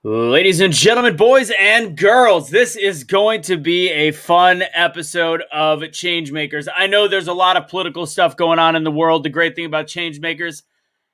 Ladies and gentlemen, boys and girls, this is going to be a fun episode of Changemakers. I know there's a lot of political stuff going on in the world. The great thing about Changemakers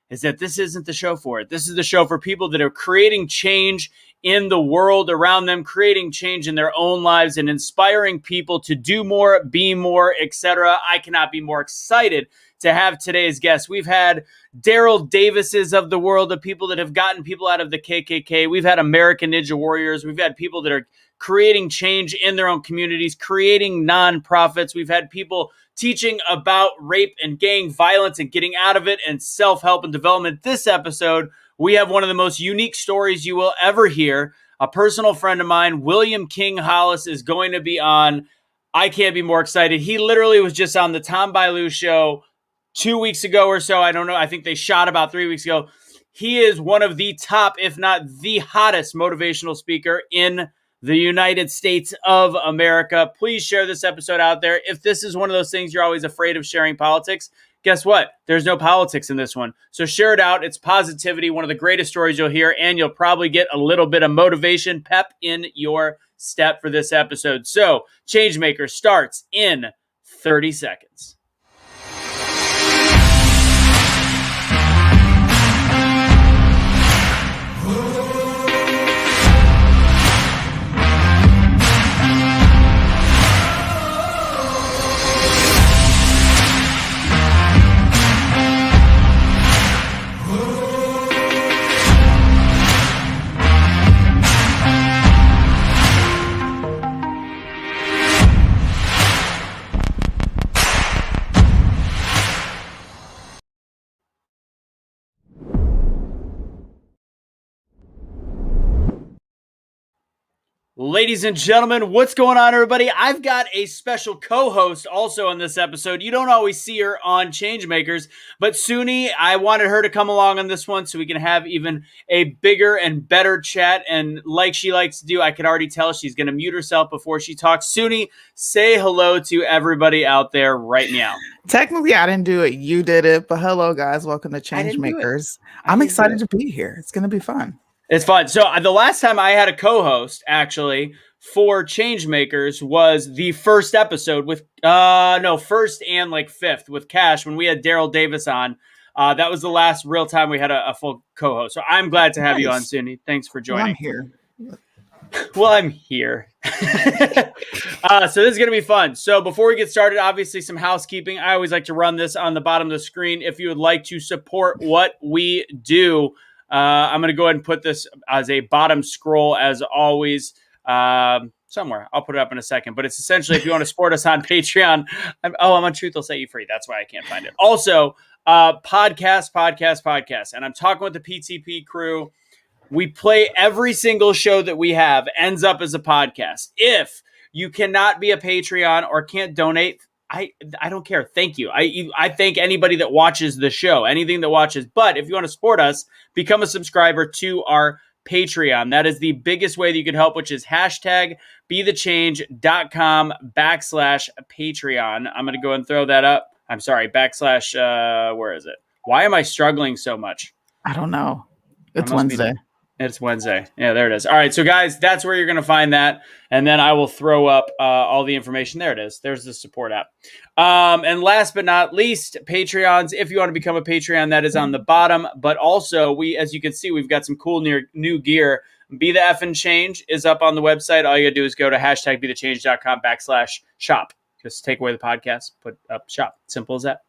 is that this isn't the show for it. This is the show for people that are creating change in the world around them, creating change in their own lives, and inspiring people to do more, be more, etc. I cannot be more excited to have today's guest. We've had Daryl Davises of the world, of people that have gotten people out of the KKK. We've had American Ninja Warriors. We've had people that are creating change in their own communities, creating nonprofits. We've had people teaching about rape and gang violence and getting out of it and self-help and development. This episode, we have one of the most unique stories you will ever hear. A personal friend of mine, William King Hollis, is going to be on. I can't be more excited. He literally was just on the Tom Bilyeu show 2 weeks ago or so. I don't know. I think they shot about 3 weeks ago. He is one of the top, if not the hottest motivational speaker in the United States of America. Please share this episode out there. If this is one of those things you're always afraid of sharing politics, guess what? There's no politics in this one. So share it out. It's positivity, one of the greatest stories you'll hear, and you'll probably get a little bit of motivation, pep in your step for this episode. So Changemaker starts in 30 seconds. Ladies and gentlemen, what's going on, everybody? I've got a special co-host also on this episode. You don't always see her on Changemakers, but Suni, I wanted her to come along on this one so we can have even a bigger and better chat. And like she likes to do, I can already tell she's going to mute herself before she talks. Suni, say hello to everybody out there right now. Technically, I didn't do it. You did it. But hello, guys. Welcome to Changemakers. I'm excited to be here. It's going to be fun. It's fun. So the last time I had a co-host, actually, for Changemakers was the first episode with, first and fifth with Cash when we had Daryl Davis on. That was the last real time we had a full co-host. So I'm glad to have you on, Suni. Thanks for joining. I'm here. Well, I'm here. So this is going to be fun. So before we get started, obviously some housekeeping. I always like to run this on the bottom of the screen. If you would like to support what we do, I'm going to go ahead and put this as a bottom scroll as always somewhere. I'll put it up in a second. But it's essentially if you want to support us on Patreon. I'm on Truth Will Set You Free. That's why I can't find it. Also, podcast. And I'm talking with the PTP crew. We play every single show that we have ends up as a podcast. If you cannot be a Patreon or can't donate, I don't care. Thank you. I thank anybody that watches the show, anything that watches. But if you want to support us, become a subscriber to our Patreon. That is the biggest way that you can help, which is hashtag BetheChange.com/Patreon. I'm going to go and throw that up. I'm sorry, / where is it? Why am I struggling so much? I don't know. It's Wednesday. It's Wednesday. Yeah, there it is. All right. So, guys, that's where you're going to find that. And then I will throw up all the information. There it is. There's the support app. And last but not least, Patreons. If you want to become a Patreon, that is on the bottom. But also, as you can see, we've got some cool new gear. BetheChange is up on the website. All you got to do is go to hashtag BetheChange.com /shop. Just take away the podcast, put up shop. Simple as that.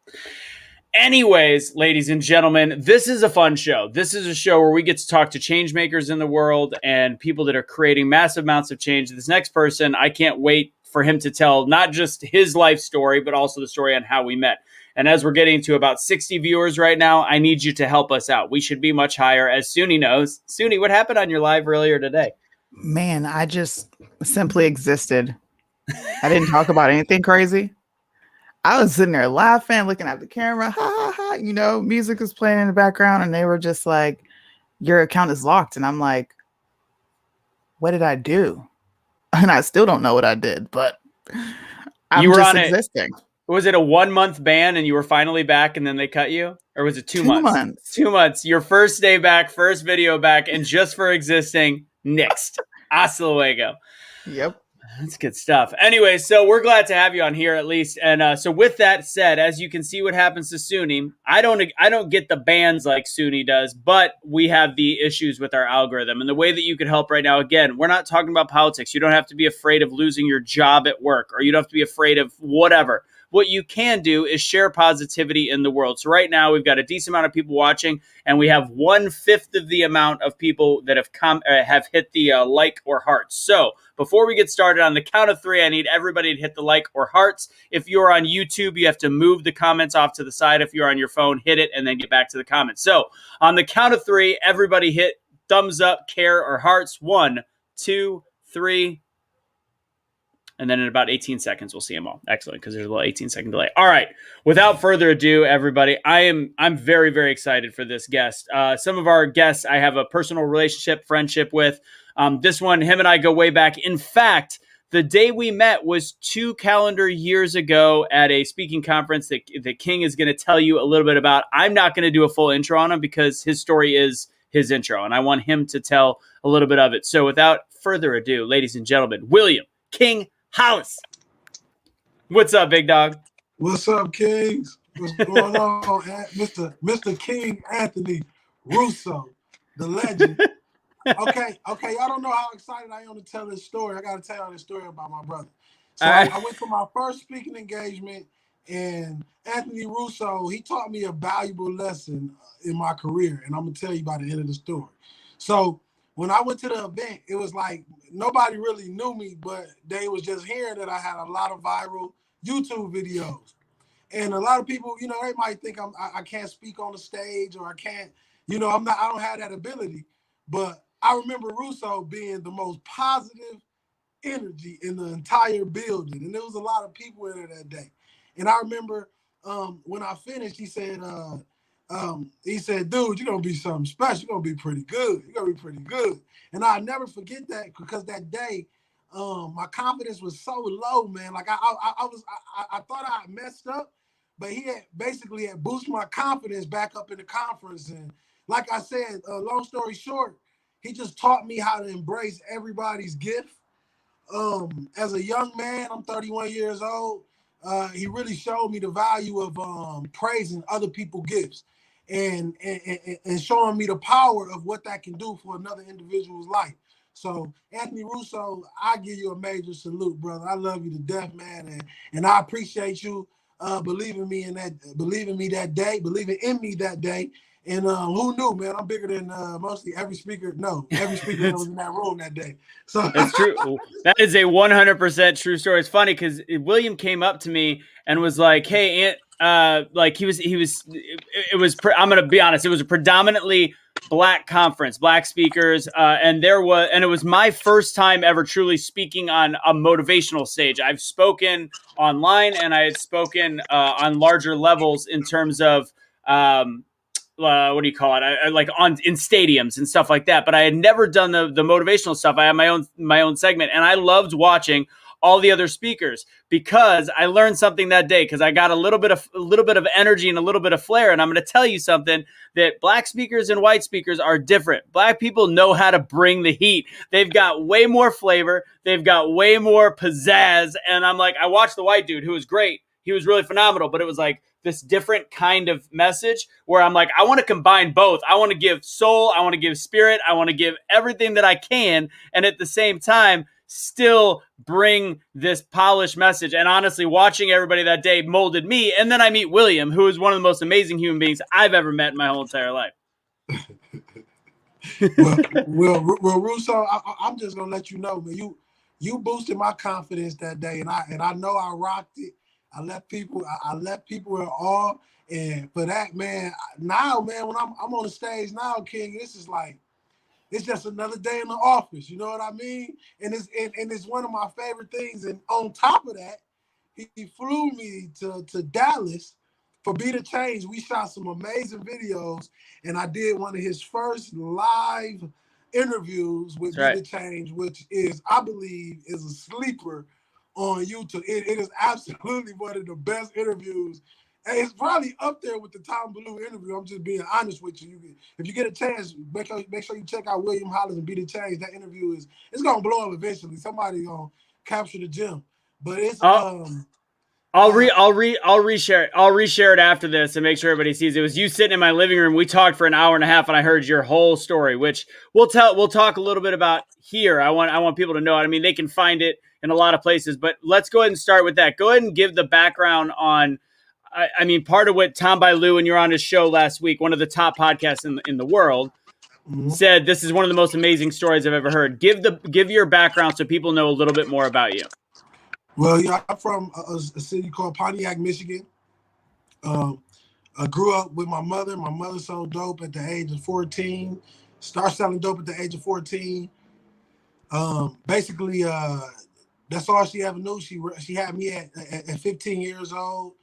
Anyways, ladies and gentlemen, this is a fun show. This is a show where we get to talk to change makers in the world and people that are creating massive amounts of change. This next person, I can't wait for him to tell not just his life story, but also the story on how we met. And as we're getting to about 60 viewers right now, I need you to help us out. We should be much higher, as Suni knows. Suni, what happened on your live earlier today? Man, I just simply existed. I didn't talk about anything crazy. I was sitting there laughing, looking at the camera, ha, ha, ha. You know, music was playing in the background, and they were just like, your account is locked. And I'm like, what did I do? And I still don't know what I did, but I'm just existing. Was it a 1 month ban and you were finally back and then they cut you? Or was it 2 months? 2 months. 2 months. Your first day back, first video back, and just for existing, nixed. Hasta luego. Yep. That's good stuff. Anyway, so we're glad to have you on here at least. And so with that said, as you can see what happens to Sunni, I don't get the bans like Sunni does, but we have the issues with our algorithm. And the way that you could help right now, again, we're not talking about politics. You don't have to be afraid of losing your job at work, or you don't have to be afraid of whatever. What you can do is share positivity in the world. So right now we've got a decent amount of people watching, and we have 1/5 of the amount of people that have hit the like or hearts. So before we get started, on the count of 3, I need everybody to hit the like or hearts. If you're on YouTube, you have to move the comments off to the side. If you're on your phone, hit it and then get back to the comments. So on the count of 3, everybody hit thumbs up, care, or hearts. 1, 2, 3. And then in about 18 seconds, we'll see them all. Excellent, because there's a little 18-second delay. All right. Without further ado, everybody, I'm very, very excited for this guest. Some of our guests I have a personal relationship, friendship with. This one, him and I go way back. In fact, the day we met was 2 calendar years ago at a speaking conference that King is going to tell you a little bit about. I'm not going to do a full intro on him because his story is his intro, and I want him to tell a little bit of it. So without further ado, ladies and gentlemen, William King Hollis. What's up, big dog? What's up, Kings? What's going on, Mr. King Anthony Russo, the legend? Okay. Y'all don't know how excited I am to tell this story. I got to tell y'all this story about my brother. So I went to my first speaking engagement, and Anthony Russo, he taught me a valuable lesson in my career, and I'm going to tell you by the end of the story. So when I went to the event, it was like nobody really knew me, but they was just hearing that I had a lot of viral YouTube videos. And a lot of people, they might think I can't speak on the stage, or I can't, I don't have that ability. But I remember Russo being the most positive energy in the entire building. And there was a lot of people in there that day. And I remember when I finished, he said, dude, you're going to be something special. You're going to be pretty good. You're going to be pretty good. And I'll never forget that, because that day, my confidence was so low, man. Like I thought I messed up, but he had basically boosted my confidence back up in the conference. And like I said, long story short, he just taught me how to embrace everybody's gift. As a young man, I'm 31 years old. He really showed me the value of praising other people's gifts and showing me the power of what that can do for another individual's life. So, Anthony Russo, I give you a major salute, brother. I love you to death, man, and I appreciate you believing in me that day. And who knew, man? I'm bigger than mostly every speaker. No, every speaker that was in that room that day. So it's true. That is a 100% true story. It's funny because William came up to me and was like, "Hey, Aunt," like he was. It was. I'm gonna be honest. It was a predominantly Black conference, Black speakers, and it was my first time ever truly speaking on a motivational stage. I've spoken online, and I had spoken on larger levels in terms of. What do you call it? Like in stadiums and stuff like that. But I had never done the motivational stuff. I had my own segment, and I loved watching all the other speakers because I learned something that day. Because I got a little bit of energy and a little bit of flair. And I'm going to tell you something, that Black speakers and white speakers are different. Black people know how to bring the heat. They've got way more flavor. They've got way more pizzazz. And I'm like, I watched the white dude who was great. He was really phenomenal, but it was like this different kind of message where I'm like, I want to combine both. I want to give soul. I want to give spirit. I want to give everything that I can. And at the same time, still bring this polished message. And honestly, watching everybody that day molded me. And then I meet William, who is one of the most amazing human beings I've ever met in my whole entire life. well, Russo, I'm just going to let you know, man, you boosted my confidence that day. And I know I rocked it. I left people in awe, and for that, man. Now, man, when I'm on the stage now, King, this is like, it's just another day in the office. You know what I mean? And it's one of my favorite things. And on top of that, he flew me to Dallas for BetheChange. We shot some amazing videos, and I did one of his first live interviews with BetheChange, which is, I believe, is a sleeper on YouTube. It is absolutely one of the best interviews. And it's probably up there with the Tom Bilyeu interview. I'm just being honest with you. If you get a chance, make sure you check out William Hollis and BetheChange. That interview it's gonna blow up eventually. Somebody gonna capture the gem. But it's I'll reshare it after this and make sure everybody sees it. It was you sitting in my living room. We talked for an hour and a half, and I heard your whole story, which we'll talk a little bit about here. I want people to know. I mean, they can find it in a lot of places, but let's go ahead and start with that. Go ahead and give the background on. I mean, part of what Tom Bilyeu, and you're on his show last week, one of the top podcasts in the world, said this is one of the most amazing stories I've ever heard. Give your background so people know a little bit more about you. Well, yeah, I'm from a city called Pontiac, Michigan. I grew up with my mother. My mother sold dope at the age of 14. Started selling dope at the age of 14. Basically, that's all she ever knew. She had me at 15 years old.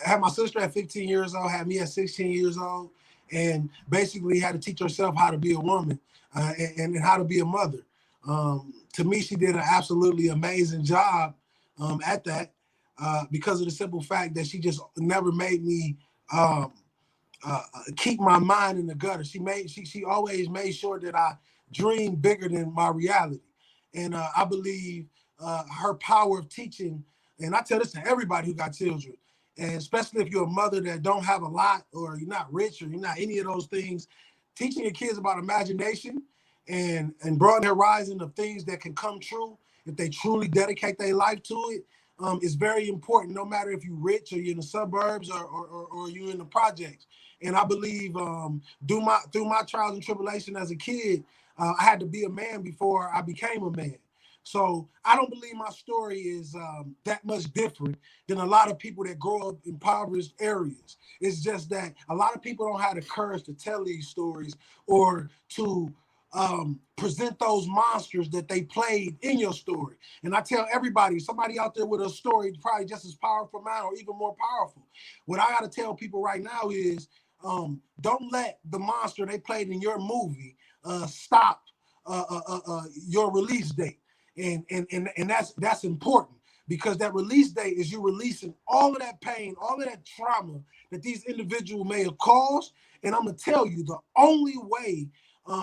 Had my sister at 15 years old. Had me at 16 years old, and basically had to teach herself how to be a woman and how to be a mother. To me, she did an absolutely amazing job at that because of the simple fact that she just never made me keep my mind in the gutter. She always made sure that I dreamed bigger than my reality. And I believe her power of teaching, and I tell this to everybody who got children, and especially if you're a mother that don't have a lot, or you're not rich, or you're not any of those things, teaching your kids about imagination and broaden their horizon of things that can come true if they truly dedicate their life to it is very important, no matter if you're rich or you're in the suburbs or you're in the projects. And I believe through my trials and tribulation as a kid, I had to be a man before I became a man. So I don't believe my story is that much different than a lot of people that grow up in impoverished areas. It's just that a lot of people don't have the courage to tell these stories or to present those monsters that they played in your story. And I tell everybody, somebody out there with a story probably just as powerful mine or even more powerful. What I got to tell people right now is don't let the monster they played in your movie stop your release date. And that's important, because that release date is you releasing all of that pain, all of that trauma that these individuals may have caused. And I'm gonna tell you, the only way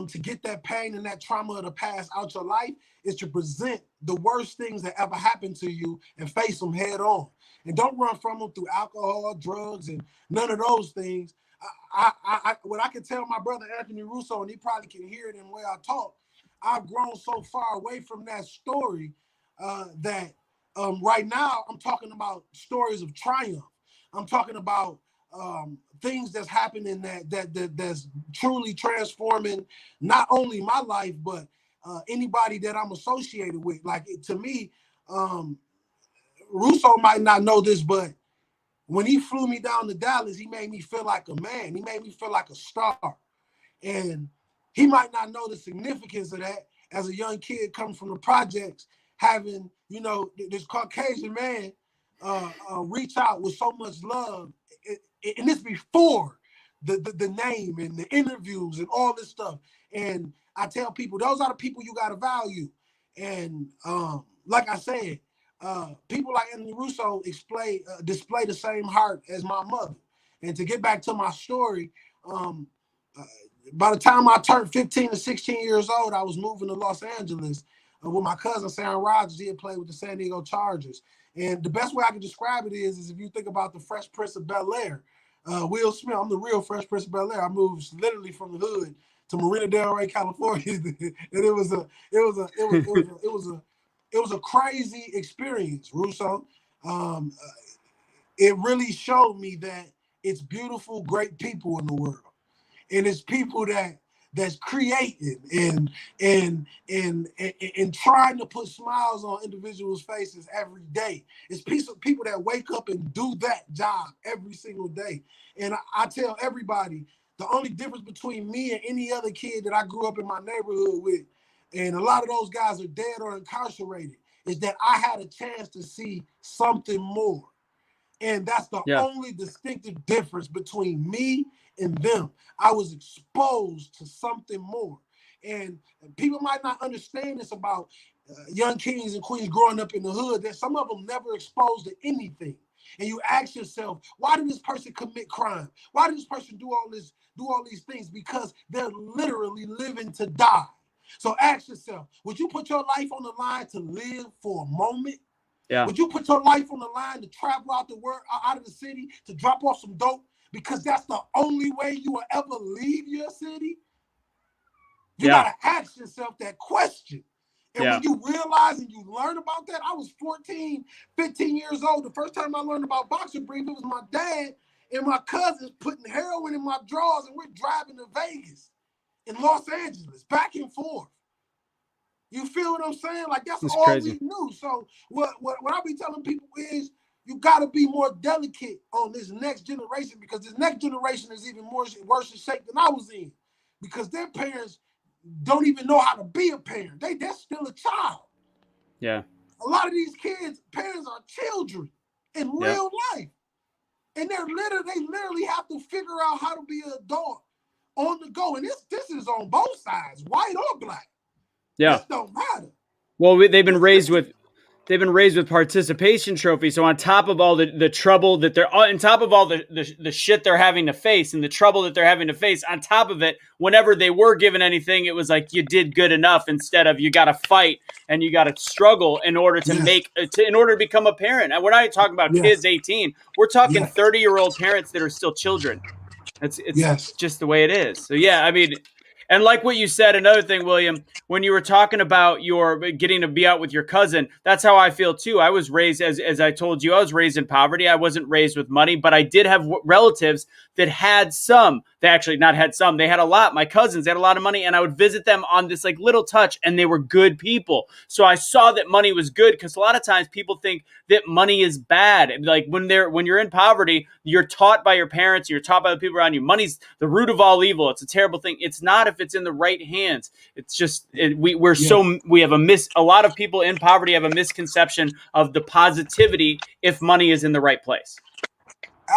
to get that pain and that trauma of the past out your life is to present the worst things that ever happened to you and face them head on. And don't run from them through alcohol, drugs, and none of those things. What I can tell my brother Anthony Russo, and he probably can hear it in the way I talk, I've grown so far away from that story that right now I'm talking about stories of triumph. I'm talking about things that's happening that's truly transforming not only my life, but anybody that I'm associated with. Like, to me, Russo might not know this, but when he flew me down to Dallas, he made me feel like a man. He made me feel like a star. And he might not know the significance of that as a young kid coming from the projects, having, this Caucasian man reach out with so much love. And this before the name and the interviews and all this stuff. And I tell people, those are the people you got to value. And like I said, people like Anthony Russo display the same heart as my mother. And to get back to my story, by the time I turned 15 to 16 years old, I was moving to Los Angeles with my cousin, Sam Rogers. He had played with the San Diego Chargers. And the best way I can describe it is if you think about the Fresh Prince of Bel-Air, Will Smith, I'm the real Fresh Prince of Bel-Air. I moved literally from the hood to Marina Del Rey, California. And it was a crazy experience, Russo. It really showed me that it's beautiful, great people in the world. And it's people that's creating and trying to put smiles on individuals' faces every day. It's people that wake up and do that job every single day. And I tell everybody, the only difference between me and any other kid that I grew up in my neighborhood with, and a lot of those guys are dead or incarcerated, is that I had a chance to see something more. And that's the only distinctive difference between me and them. I was exposed to something more. And people might not understand this about young kings and queens growing up in the hood, that some of them never exposed to anything. And you ask yourself, why did this person commit crime? Why did this person do all these things? Because they're literally living to die. So ask yourself, would you put your life on the line to live for a moment? Yeah. Would you put your life on the line to travel out of the city, to drop off some dope, because that's the only way you will ever leave your city? You gotta ask yourself that question. And when you realize and you learn about that, I was 14, 15 years old. The first time I learned about boxer brief, it was my dad and my cousins putting heroin in my drawers, and we're driving to Vegas in Los Angeles, back and forth. You feel what I'm saying? Like, that's all crazy. We knew. So what I be telling people is, you got to be more delicate on this next generation, because this next generation is even worse shape than I was in, because their parents don't even know how to be a parent. They're still a child. Yeah. A lot of these kids, parents are children in real life. And they literally have to figure out how to be an adult on the go. And this is on both sides, white or black. Yeah. This don't matter. Well, they've been raised with participation trophies. So on top of all the trouble that they're on top of all the shit they're having to face and the trouble that they're having to face, on top of it, whenever they were given anything, it was like, you did good enough, instead of you got to fight and you got to struggle in order to in order to become a parent. And we're not talking about kids 18. We're talking 30-year-old parents that are still children. It's just the way it is. So yeah, I mean, and like what you said, another thing, William, when you were talking about your getting to be out with your cousin, that's how I feel too. I was raised, as I told you, I was raised in poverty. I wasn't raised with money, but I did have relatives that had some. They actually not had some. They had a lot. My cousins, they had a lot of money, and I would visit them on this like little touch, and they were good people. So I saw that money was good, because a lot of times people think that money is bad. Like when you're in poverty, you're taught by your parents, you're taught by the people around you, money's the root of all evil. It's a terrible thing. It's not if it's in the right hands. It's just a lot of people in poverty have a misconception of the positivity if money is in the right place.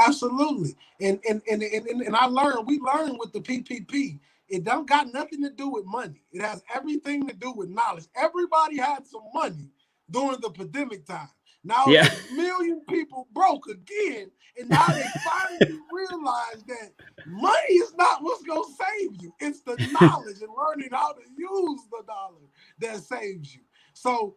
Absolutely. And we learned with the PPP, it don't got nothing to do with money. It has everything to do with knowledge. Everybody had some money during the pandemic time. Now a million people broke again, and now they finally realize that money is not what's going to save you. It's the knowledge and learning how to use the dollar that saves you. So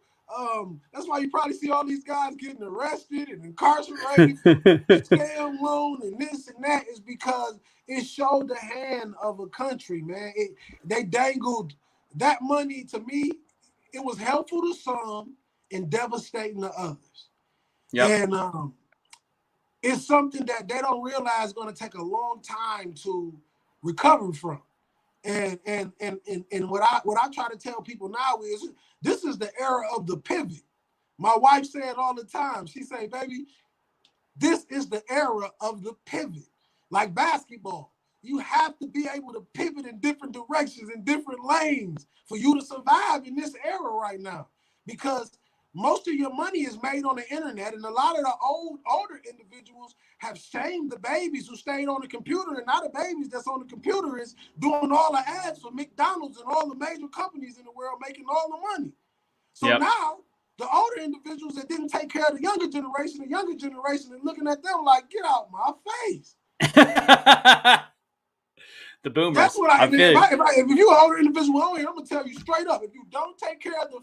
that's why you probably see all these guys getting arrested and incarcerated for scam loan and this and that, is because it showed the hand of a country, man. They dangled that money. To me, it was helpful to some and devastating to others. Yep. And it's something that they don't realize is going to take a long time to recover from. And what I try to tell people now is, this is the era of the pivot. My wife said all the time, she say, baby, this is the era of the pivot. Like basketball, you have to be able to pivot in different directions, in different lanes, for you to survive in this era right now. Because most of your money is made on the internet, and a lot of the older individuals have shamed the babies who stayed on the computer, and now the babies that's on the computer is doing all the ads for McDonald's and all the major companies in the world, making all the money. So now the older individuals that didn't take care of the younger generation is looking at them like, get out my face. The boomers. That's what I mean. If you're an older individual on here, I'm gonna tell you straight up: if you don't take care of the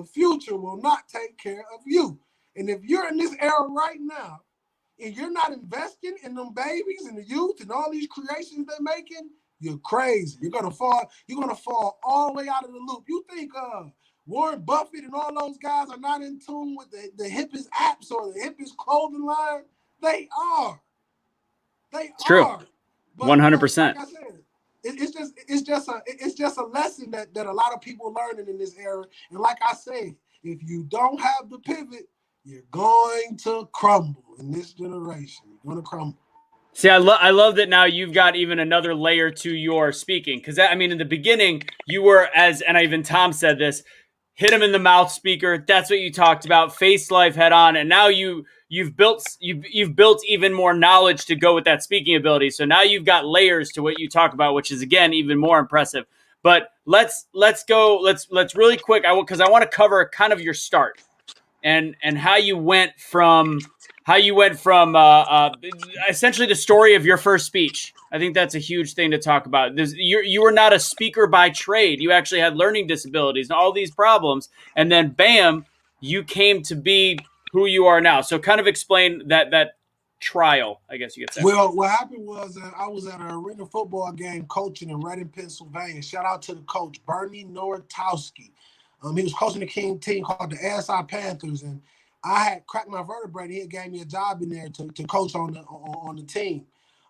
future will not take care of you. And if you're in this era right now, and you're not investing in them babies and the youth and all these creations they're making, you're crazy. You're gonna fall all the way out of the loop. You think Warren Buffett and all those guys are not in tune with the hippest apps or the hippest clothing line? They are. It's true. 100%. Like I said, it's just a lesson that a lot of people are learning in this era. And like I said, if you don't have the pivot, you're going to crumble in this generation. You're going to crumble. See, I love that now you've got even another layer to your speaking. Because, I mean, in the beginning, you were, and even Tom said this, hit him in the mouth speaker. That's what you talked about. Face life head on. And now you've built even more knowledge to go with that speaking ability. So now you've got layers to what you talk about, which is, again, even more impressive. But let's go. Let's really quick. Because I want to cover kind of your start and how you went from essentially the story of your first speech. I think that's a huge thing to talk about. You were not a speaker by trade. You actually had learning disabilities and all these problems, and then bam, you came to be who you are now. So kind of explain that trial, I guess you could say. Well, what happened was I was at an arena football game coaching in Reading, Pennsylvania. Shout out to the coach, Bernie Nortowski. He was coaching the team called the ASI Panthers, and I had cracked my vertebrae. He had gave me a job in there to coach on the team.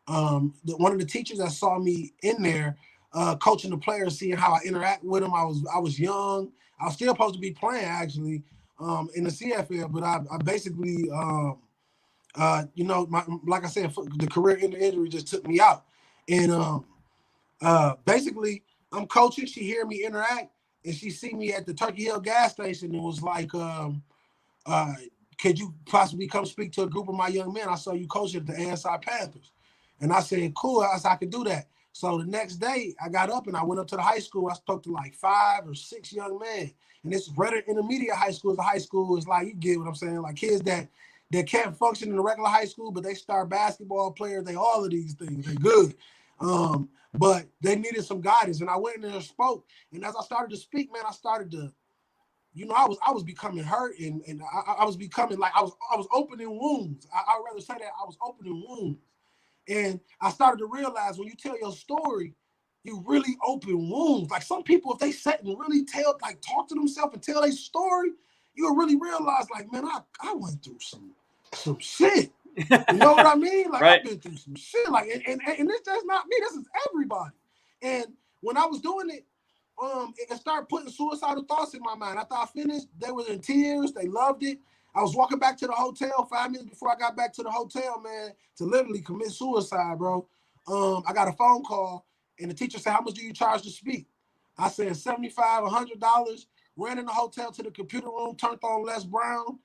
One of the teachers that saw me in there coaching the players, seeing how I interact with them. I was young. I was still supposed to be playing actually in the CFL, but I basically like I said, the career injury just took me out. And basically, I'm coaching. She hear me interact, and she see me at the Turkey Hill gas station and was like, could you possibly come speak to a group of my young men? I saw you coach at the ASI Panthers. And I said, cool, I could do that. So the next day, I got up and I went up to the high school. I spoke to like 5 or 6 young men. And this Reading Intermediate High School, the high school is like, you get what I'm saying? Like kids that can't function in a regular high school, but they star basketball players. They all of these things. They're good. But they needed some guidance. And I went in there and spoke. And as I started to speak, man, I started to, I was becoming hurt and I was becoming like I was opening wounds. I'd rather say that I was opening wounds. And I started to realize when you tell your story, you really open wounds. Like some people, if they sit and really talk to themselves and tell their story, you'll really realize, like, man, I went through some shit. You know what I mean? Like right. I've been through some shit. Like, and this that's not me. This is everybody. And when I was doing it, it started putting suicidal thoughts in my mind. After I finished, they were in tears. They loved it. I was walking back to the hotel 5 minutes before I got back to the hotel, man, to literally commit suicide, bro. I got a phone call, and the teacher said, how much do you charge to speak? I said, $75, $100. Ran in the hotel to the computer room, turned on Les Brown,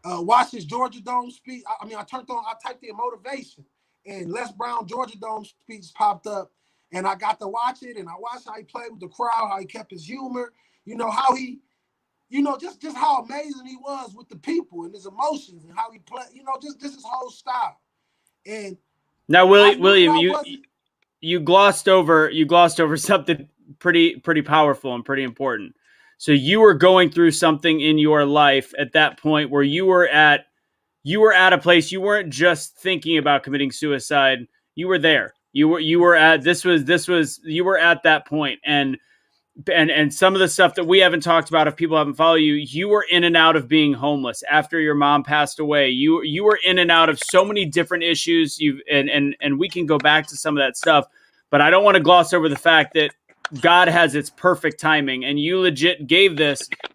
watched his Georgia Dome speech. I typed in motivation, and Les Brown Georgia Dome speech popped up, and I got to watch it, and I watched how he played with the crowd, how he kept his humor, how he, just how amazing he was with the people and his emotions and how he played, just his whole style. And now, William, you glossed over something pretty powerful and pretty important. So you were going through something in your life at that point where you were at a place. You weren't just thinking about committing suicide. You were there. You were at that point. And some of the stuff that we haven't talked about, if people haven't followed you, you were in and out of being homeless after your mom passed away. You were in and out of so many different issues. And we can go back to some of that stuff, but I don't want to gloss over the fact that God has its perfect timing, and you legit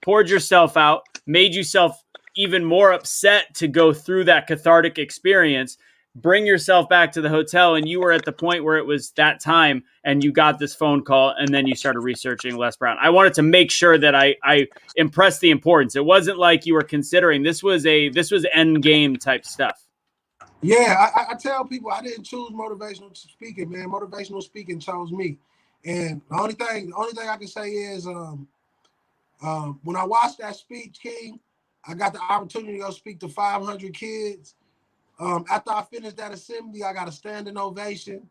poured yourself out, made yourself even more upset to go through that cathartic experience, bring yourself back to the hotel, and you were at the point where it was that time, and you got this phone call, and then you started researching Les Brown. I wanted to make sure that I impressed the importance. It wasn't like you were considering. This was end game type stuff. Yeah, I tell people I didn't choose motivational speaking, man. Motivational speaking chose me. And the only thing I can say is when I watched that speech, King, I got the opportunity to go speak to 500 kids. After I finished that assembly, I got a standing ovation.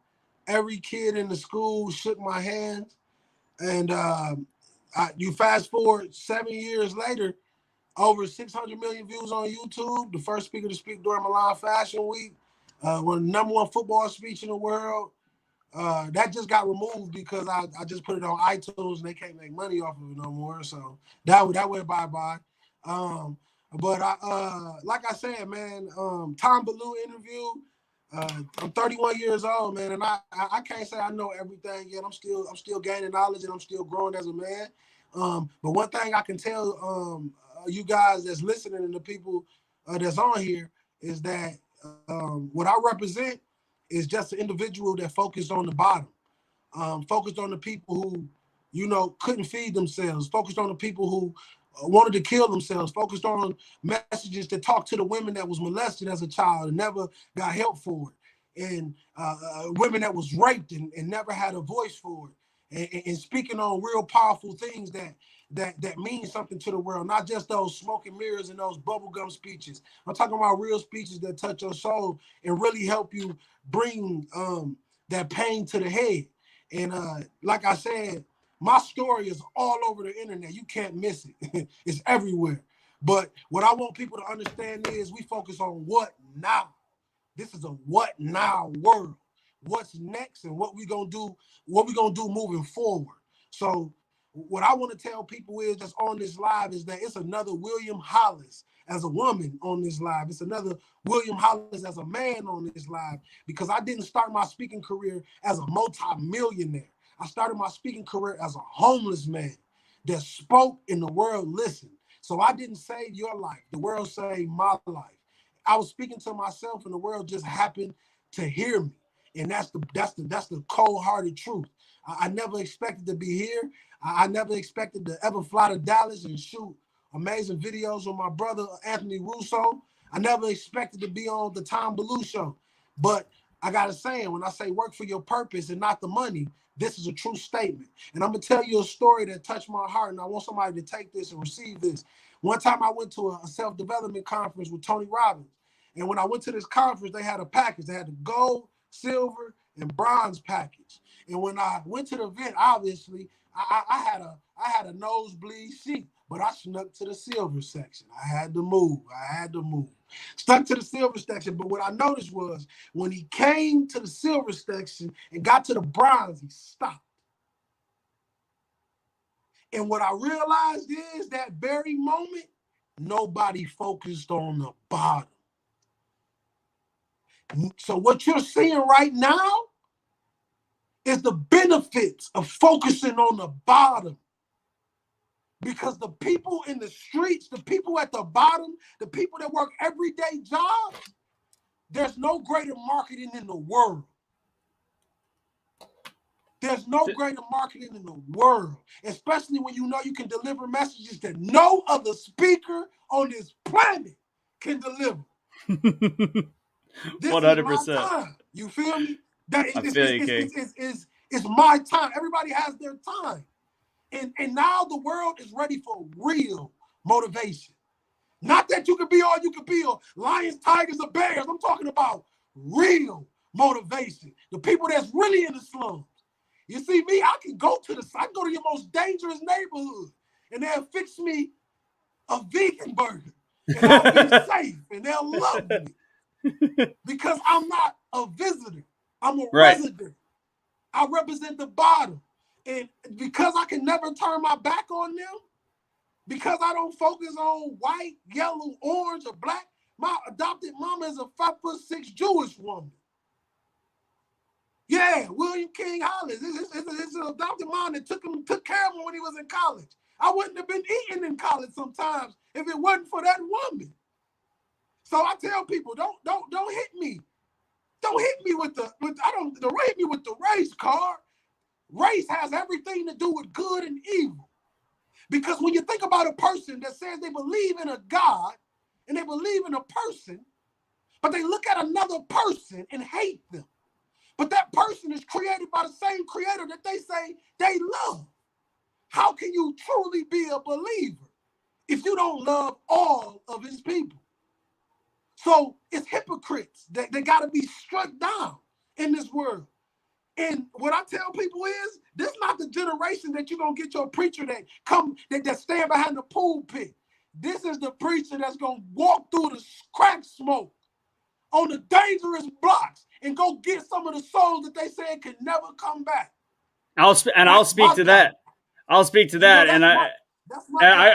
Every kid in the school shook my hands. And you fast forward 7 years later, over 600 million views on YouTube, the first speaker to speak during Milan Fashion Week, one of the #1 football speech in the world. That just got removed because I just put it on iTunes and they can't make money off of it no more. So that went bye-bye. But like I said, man, Tom Bilyeu interview. I'm 31 years old, man, and I can't say I know everything yet. I'm still gaining knowledge and I'm still growing as a man. But one thing I can tell you guys that's listening and the people that's on here is that what I represent is just an individual that focused on the bottom, focused on the people who, couldn't feed themselves, focused on the people who wanted to kill themselves, focused on messages that talked to the women that was molested as a child and never got help for it. and women that was raped and never had a voice for it, and speaking on real powerful things that mean something to the world, not just those smoke and mirrors and those bubblegum speeches. I'm talking about real speeches that touch your soul and really help you bring that pain to the head. And like I said, my story is all over the internet. You can't miss it. It's everywhere. But what I want people to understand is we focus on what now. This is a what now world. What's next and what we gonna do moving forward. So what I want to tell people is that's on this live is that it's another William Hollis as a woman on this live. It's another William Hollis as a man on this live, because I didn't start my speaking career as a multi-millionaire. I started my speaking career as a homeless man that spoke and the world listened. So I didn't save your life. The world saved my life. I was speaking to myself and the world just happened to hear me. And that's the cold-hearted truth. I never expected to be here. I never expected to ever fly to Dallas and shoot amazing videos with my brother, Anthony Russo. I never expected to be on the Tom Bilyeu show. But I got to say, when I say work for your purpose and not the money, this is a true statement. And I'm going to tell you a story that touched my heart, and I want somebody to take this and receive this. One time I went to a self-development conference with Tony Robbins. And when I went to this conference, they had a package. They had the gold, silver, and bronze package. And when I went to the event, obviously, I had a nosebleed seat, but I snuck to the silver section. I had to move. Stuck to the silver section, but what I noticed was when he came to the silver section and got to the bronze, he stopped. And what I realized is that very moment, nobody focused on the bottom. So what you're seeing right now is the benefits of focusing on the bottom. Because the people in the streets, the people at the bottom, the people that work everyday jobs, there's no greater marketing in the world. There's no greater marketing in the world, especially when you know you can deliver messages that no other speaker on this planet can deliver. This 100%. Is my time. You feel me? It's my time. Everybody has their time. And now the world is ready for real motivation. Not that you can be all you can be, or lions, tigers, or bears. I'm talking about real motivation. The people that's really in the slums. You see me, I can go to your most dangerous neighborhood and they'll fix me a vegan burger. And I'll be safe and they'll love me. Because I'm not a visitor. I'm a resident. I represent the bottom. And because I can never turn my back on them, because I don't focus on white, yellow, orange, or black, my adopted mama is a 5'6" Jewish woman. Yeah, William King Hollis. It's an adopted mom that took care of him when he was in college. I wouldn't have been eating in college sometimes if it wasn't for that woman. So I tell people, don't hit me. Don't hit me with don't hit me with the race card. Race has everything to do with good and evil. Because when you think about a person that says they believe in a God and they believe in a person, but they look at another person and hate them. But that person is created by the same creator that they say they love. How can you truly be a believer if you don't love all of his people? So it's hypocrites that they got to be struck down in this world. And what I tell people is, this is not the generation that you're going to get your preacher that stand behind the pulpit. This is the preacher that's going to walk through the crack smoke on the dangerous blocks and go get some of the souls that they said can never come back. I'll speak to that. I'll speak to that.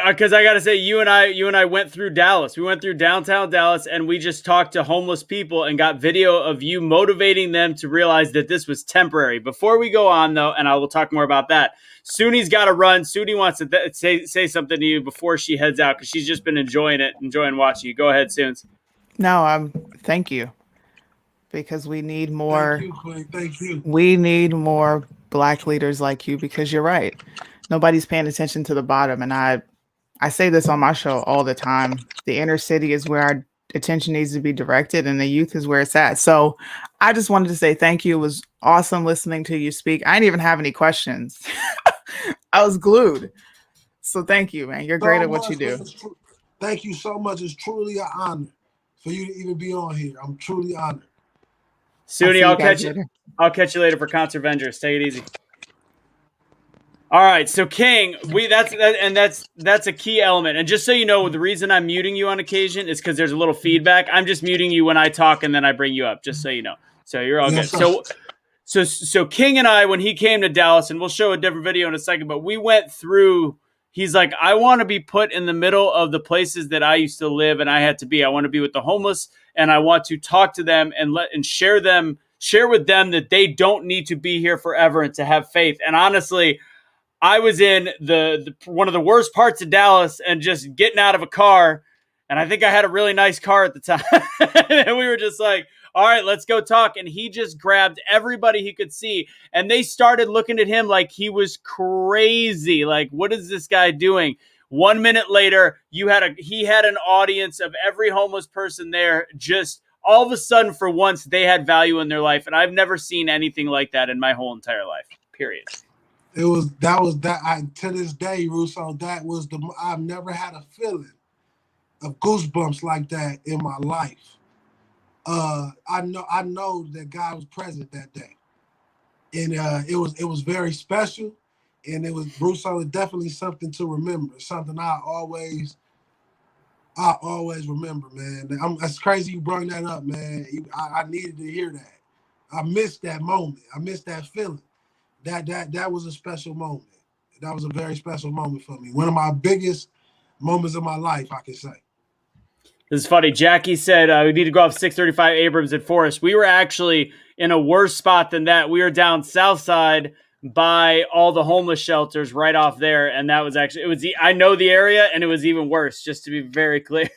Because I got to say, you and I went through Dallas. We went through downtown Dallas, and we just talked to homeless people and got video of you motivating them to realize that this was temporary. Before we go on, though, and I will talk more about that, Suni's got to run. Suni wants to say something to you before she heads out, because she's just been enjoying watching you. Go ahead, Suns. No, thank you. Because we need more. Thank you, Clay. Thank you. We need more Black leaders like you, because you're right. Nobody's paying attention to the bottom. And I say this on my show all the time. The inner city is where attention needs to be directed, and the youth is where it's at. So I just wanted to say thank you. It was awesome listening to you speak. I didn't even have any questions. I was glued. So thank you, man. You're great So at what you much, man. do. Thank you so much. It's truly an honor for you to even be on here. I'm truly honored. Suni, I'll catch you. I'll catch you later for Concert Vengers. Take it easy. All right, so King, that's a key element. And just so you know, the reason I'm muting you on occasion is because there's a little feedback. I'm just muting you when I talk, and then I bring you up, just so you know. So you're all good. So King and I, when he came to Dallas, and we'll show a different video in a second, but we went through. He's like, I want to be put in the middle of the places that I used to live, and I had to be. I want to be with the homeless, and I want to talk to them and share with them that they don't need to be here forever and to have faith. And honestly, I was in the one of the worst parts of Dallas and just getting out of a car. And I think I had a really nice car at the time. And we were just like, all right, let's go talk. And he just grabbed everybody he could see. And they started looking at him like he was crazy. Like, what is this guy doing? 1 minute later, he had an audience of every homeless person there. Just all of a sudden, for once, they had value in their life. And I've never seen anything like that in my whole entire life, period. To this day, Russo, I've never had a feeling of goosebumps like that in my life. I know that God was present that day, and it was very special, and it was Russo. Definitely something to remember. Something I always remember, man. That's crazy you brought that up, man. I needed to hear that. I missed that moment. I missed that feeling. That was a special moment. That was a very special moment for me. One of my biggest moments of my life, I can say. This is funny. Jackie said we need to go off 635 Abrams at Forest. We were actually in a worse spot than that. We were down south side by all the homeless shelters right off there, and that was actually I know the area, and it was even worse. Just to be very clear.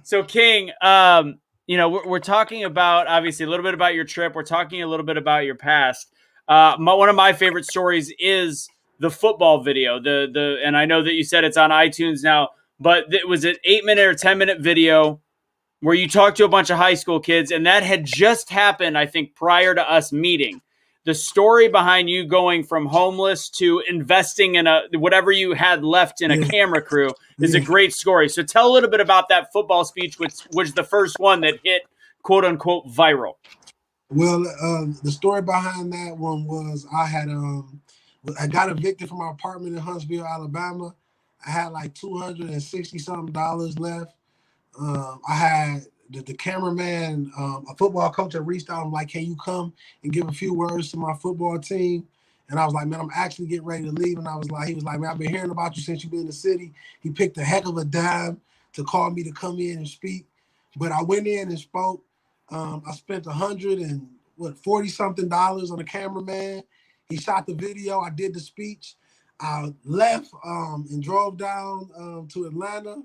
So King, we're talking about, obviously, a little bit about your trip. We're talking a little bit about your past. One of my favorite stories is the football video. And I know that you said it's on iTunes now, but it was an 8-minute or 10-minute video where you talked to a bunch of high school kids, and that had just happened, I think, prior to us meeting. The story behind you going from homeless to investing in whatever you had left in a camera crew is a great story. So tell a little bit about that football speech, which was the first one that hit "quote unquote" viral. Well, the story behind that one was I got evicted from my apartment in Huntsville, Alabama. I had like $260 something left. I had the cameraman, a football coach that reached out and like, can you come and give a few words to my football team? And I was like, man, I'm actually getting ready to leave. And he was like, man, I've been hearing about you since you've been in the city. He picked a heck of a dime to call me to come in and speak. But I went in and spoke. I spent $140 something on the cameraman. He shot the video. I did the speech. I left and drove down to Atlanta.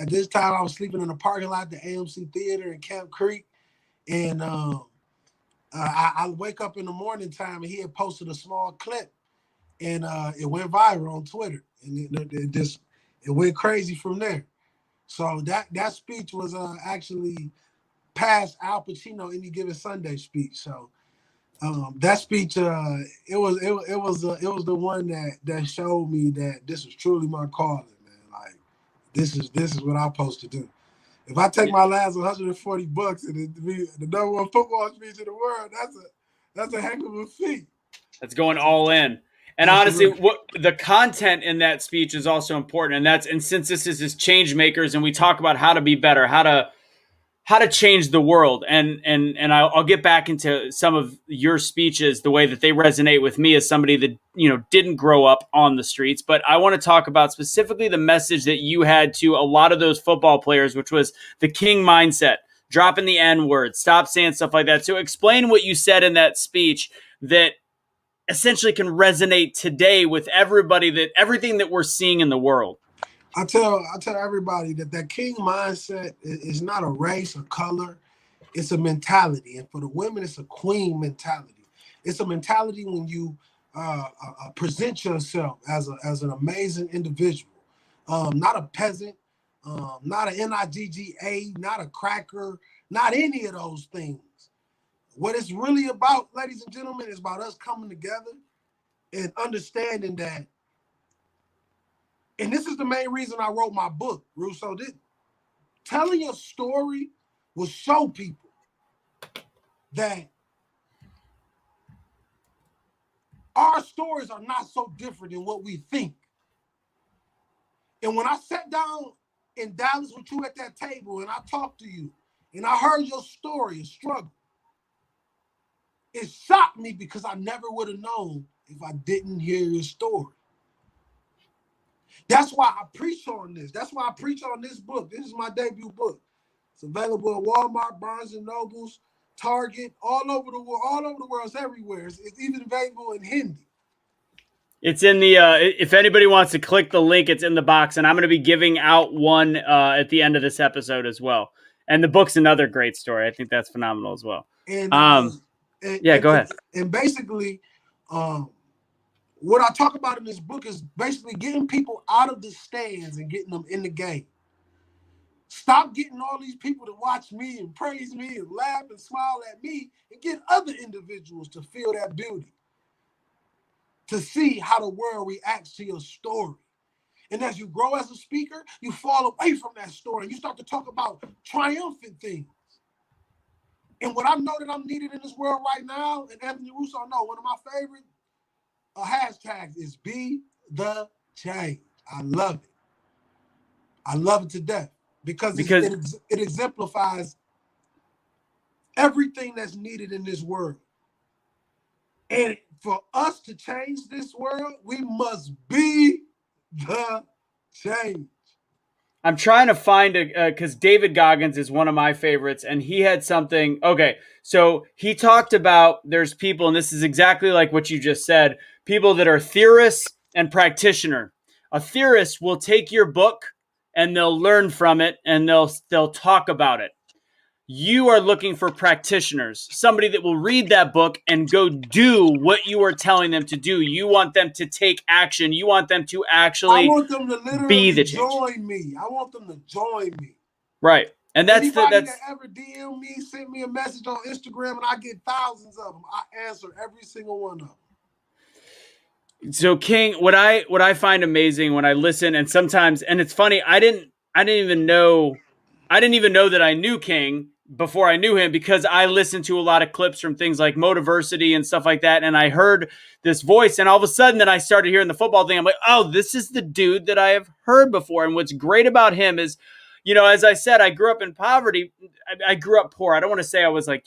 At this time, I was sleeping in the parking lot at the AMC Theater in Camp Creek. And I wake up in the morning time, and he had posted a small clip. And it went viral on Twitter. And it went crazy from there. So that speech was actually past Al Pacino Any Given Sunday speech. So that speech, it was the one that showed me that this is truly my calling, man. Like this is what I'm supposed to do. If I take my last $140 and it be the number one football speech in the world, that's a heck of a feat. That's going all in. And honestly, what the content in that speech is also important. And since this is change makers, and we talk about how to be better, how to change the world, and I'll get back into some of your speeches, the way that they resonate with me as somebody that didn't grow up on the streets. But I want to talk about specifically the message that you had to a lot of those football players, which was the king mindset, dropping the N-word, stop saying stuff like that. So explain what you said in that speech that essentially can resonate today with everything that we're seeing in the world. I tell everybody that king mindset is not a race or color. It's a mentality. And for the women, it's a queen mentality. It's a mentality when you present yourself as an amazing individual, not a peasant, not an NIGGA, not a cracker, not any of those things. What it's really about, ladies and gentlemen, is about us coming together and understanding that. And this is the main reason I wrote my book, Russo. Telling your story will show people that our stories are not so different than what we think. And when I sat down in Dallas with you at that table and I talked to you and I heard your story and struggle, it shocked me because I never would have known if I didn't hear your story. That's why I preach on this. That's why I preach on this book. This is my debut book. It's available at Walmart, Barnes and Nobles, Target, all over the world. It's everywhere. It's even available in Hindi. It's in the, if anybody wants to click the link, it's in the box. And I'm going to be giving out one at the end of this episode as well. And the book's another great story. I think that's phenomenal as well. And, go ahead. And basically, what I talk about in this book is basically getting people out of the stands and getting them in the game. Stop getting all these people to watch me and praise me and laugh and smile at me and get other individuals to feel that beauty, to see how the world reacts to your story. And as you grow as a speaker, you fall away from that story. You start to talk about triumphant things. And what I know that I'm needed in this world right now, and Anthony Russo know, one of my favorite hashtags is BetheChange. I love it. I love it to death because it exemplifies everything that's needed in this world. And for us to change this world, we must be the change. I'm trying to find because David Goggins is one of my favorites, and he had something. Okay, so he talked about there's people, and this is exactly like what you just said, people that are theorists and practitioner. A theorist will take your book and they'll learn from it and they'll talk about it. You are looking for practitioners, somebody that will read that book and go do what you are telling them to do. You want them to take action. You want them to actually I want them to literally be the change. Join me. I want them to join me. Right. And that's anybody that ever DM me, send me a message on Instagram, and I get thousands of them. I answer every single one of them. So King, what I find amazing when I listen, and sometimes, and it's funny, I didn't even know that I knew King before I knew him, because I listened to a lot of clips from things like Motiversity and stuff like that. And I heard this voice, and all of a sudden then I started hearing the football thing. I'm like, oh, this is the dude that I have heard before. And what's great about him is, as I said, I grew up in poverty. I grew up poor. I don't want to say I was like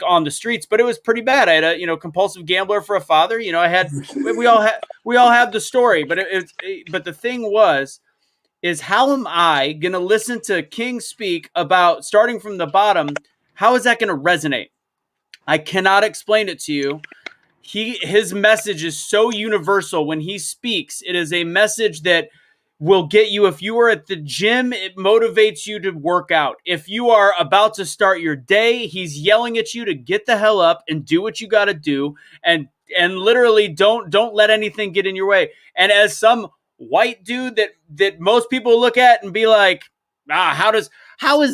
on the streets, but it was pretty bad. I had a, compulsive gambler for a father. We all have the story, but but the thing is how am I going to listen to King speak about starting from the bottom? How is that going to resonate? I cannot explain it to you. His message is so universal. When he speaks, it is a message that will get you. If you are at the gym, it motivates you to work out. If you are about to start your day, he's yelling at you to get the hell up and do what you got to do. And literally don't let anything get in your way. And as some white dude that most people look at and be like, how is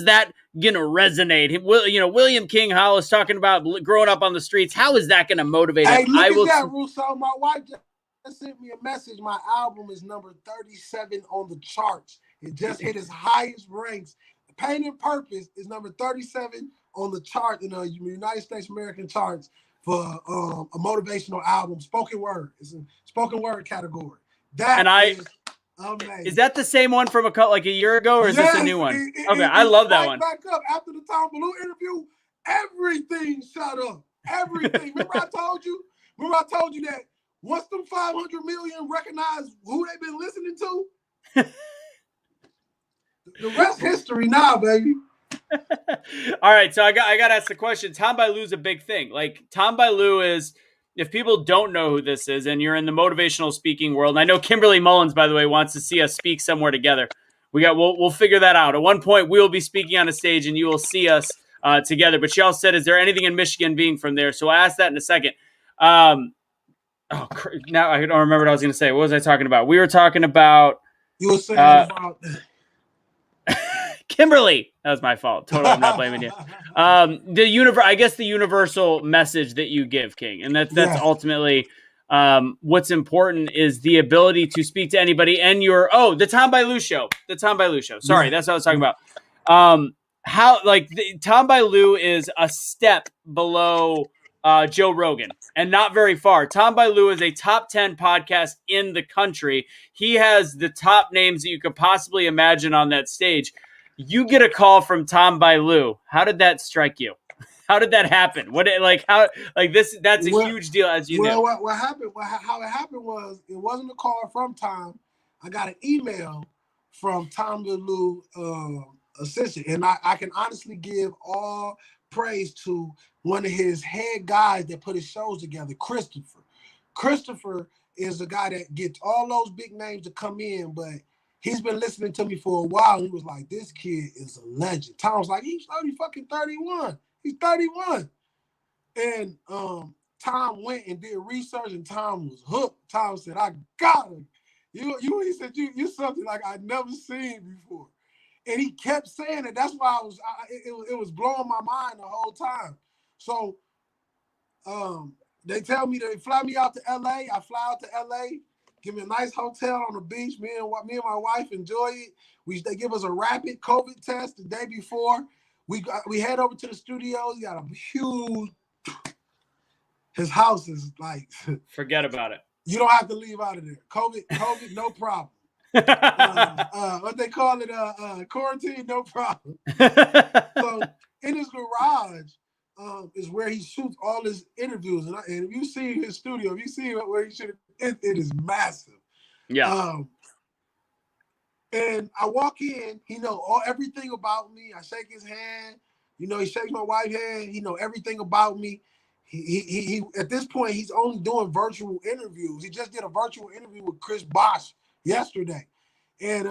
that gonna resonate? William King Hollis talking about growing up on the streets. How is that gonna motivate him? Hey, look at that, Russo. My wife just sent me a message. My album is number 37 on the charts. It just hit its highest ranks. Pain and Purpose is number 37 on the chart in the United States American charts for a motivational album, spoken word. It's a spoken word category. Is amazing. Is that the same one from a year ago, or is this a new one? I love that one. Back up after the Tom Bilyeu interview, everything shut up. Everything. Remember I told you that once them 500 million recognize who they've been listening to, the rest history now, baby. All right, so I got to ask the question. Tom Bilyeu is a big thing. Like, Tom Bilyeu is, if people don't know who this is and you're in the motivational speaking world, and I know Kimberly Mullins, by the way, wants to see us speak somewhere together. We'll figure that out. At one point, we will be speaking on a stage and you will see us together. But she also said, is there anything in Michigan being from there? So I asked that in a second. Now I don't remember what I was going to say. What was I talking about? We were talking about... You were saying about... Kimberly. That was my fault. Totally, I'm not blaming you. I guess the universal message that you give, King, and that's Yeah. ultimately what's important is the ability to speak to anybody. And the Tom Bilyeu show. Sorry, that's what I was talking about. Tom Bilyeu is a step below Joe Rogan, and not very far. Tom Bilyeu is a top 10 podcast in the country. He has the top names that you could possibly imagine on that stage. You get a call from Tom Bilyeu. How did that strike you? How did that happen? That's a huge deal, as you know. What happened? How it happened was it wasn't a call from Tom. I got an email from Tom Bilyeu assistant, and I can honestly give all praise to one of his head guys that put his shows together, Christopher. Christopher is the guy that gets all those big names to come in, but he's been listening to me for a while. And he was like, "This kid is a legend." Tom's like, "He's only fucking 31. He's 31." And Tom went and did research, and Tom was hooked. Tom said, "I got him." He said, "You something like I'd never seen before." And he kept saying it. That's why it was blowing my mind the whole time. So they tell me they fly me out to LA. I fly out to LA, give me a nice hotel on the beach. Me and my wife enjoy it. They give us a rapid COVID test the day before. We head over to the studios. He got a huge. His house is like. Forget about it. You don't have to leave out of there. COVID, no problem. What they call it, quarantine, no problem. So in his garage is where he shoots all his interviews, and if you see his studio, if you see where he shoots, it is massive. Yeah. And I walk in, he know everything about me. I shake his hand, he shakes my wife's hand. He know everything about me. He at this point he's only doing virtual interviews. He just did a virtual interview with Chris Bosh yesterday, and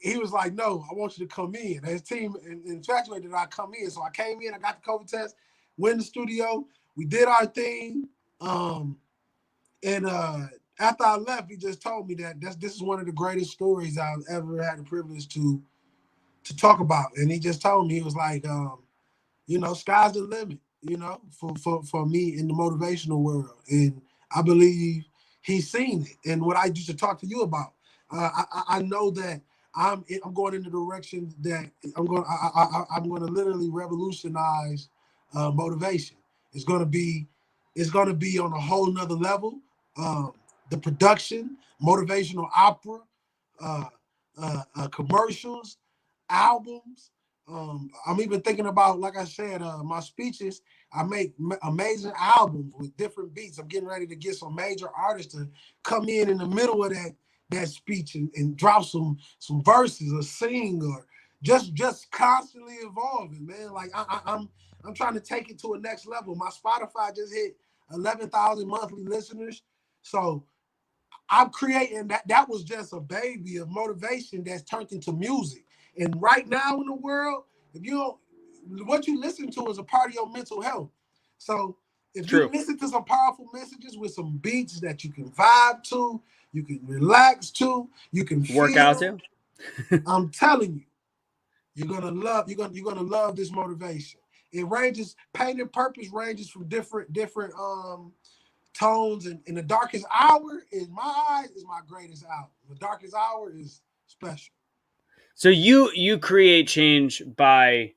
he was like, "No, I want you to come in." And his team infatuated that I come in, so I came in. I got the COVID test, went in the studio. We did our thing, and after I left, he just told me that this is one of the greatest stories I've ever had the privilege to talk about. And he just told me, he was like, sky's the limit, for me in the motivational world. And I believe he's seen it. And what I used to talk to you about, I know that I'm going in the direction that I'm going to literally revolutionize motivation. It's going to be on a whole nother level. The production, motivational opera, commercials, albums. I'm even thinking about, like I said, my speeches. I make amazing albums with different beats. I'm getting ready to get some major artists to come in the middle of that speech and drop some verses or sing or just constantly evolving, man. Like I'm trying to take it to a next level. My Spotify just hit 11,000 monthly listeners. So I'm creating that was just a baby of motivation that's turned into music. And right now in the world, what you listen to is a part of your mental health. So if you listen to some powerful messages with some beats that you can vibe to, you can relax to, you can work out to. I'm telling you, you're gonna love this motivation. It ranges, pain and purpose ranges from different tones, and in the darkest hour, in my eyes, is my greatest album. The darkest hour is special. So you create change by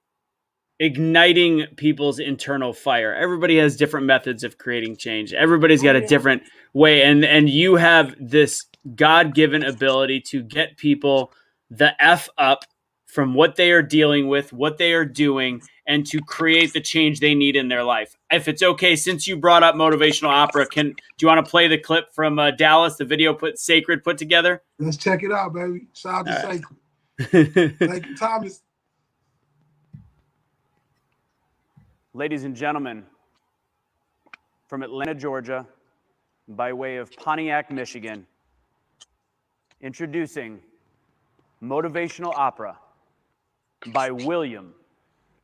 igniting people's internal fire. Everybody has different methods of creating change. Everybody's got a different way, and you have this God-given ability to get people the F up from what they are dealing with, what they are doing, and to create the change they need in their life. If it's okay, since you brought up motivational opera, do you want to play the clip from Dallas, the video Sacred put together? Let's check it out, baby. Shout out to Sacred. Thank you, Thomas. Ladies and gentlemen, from Atlanta, Georgia, by way of Pontiac, Michigan, introducing Motivational Opera by William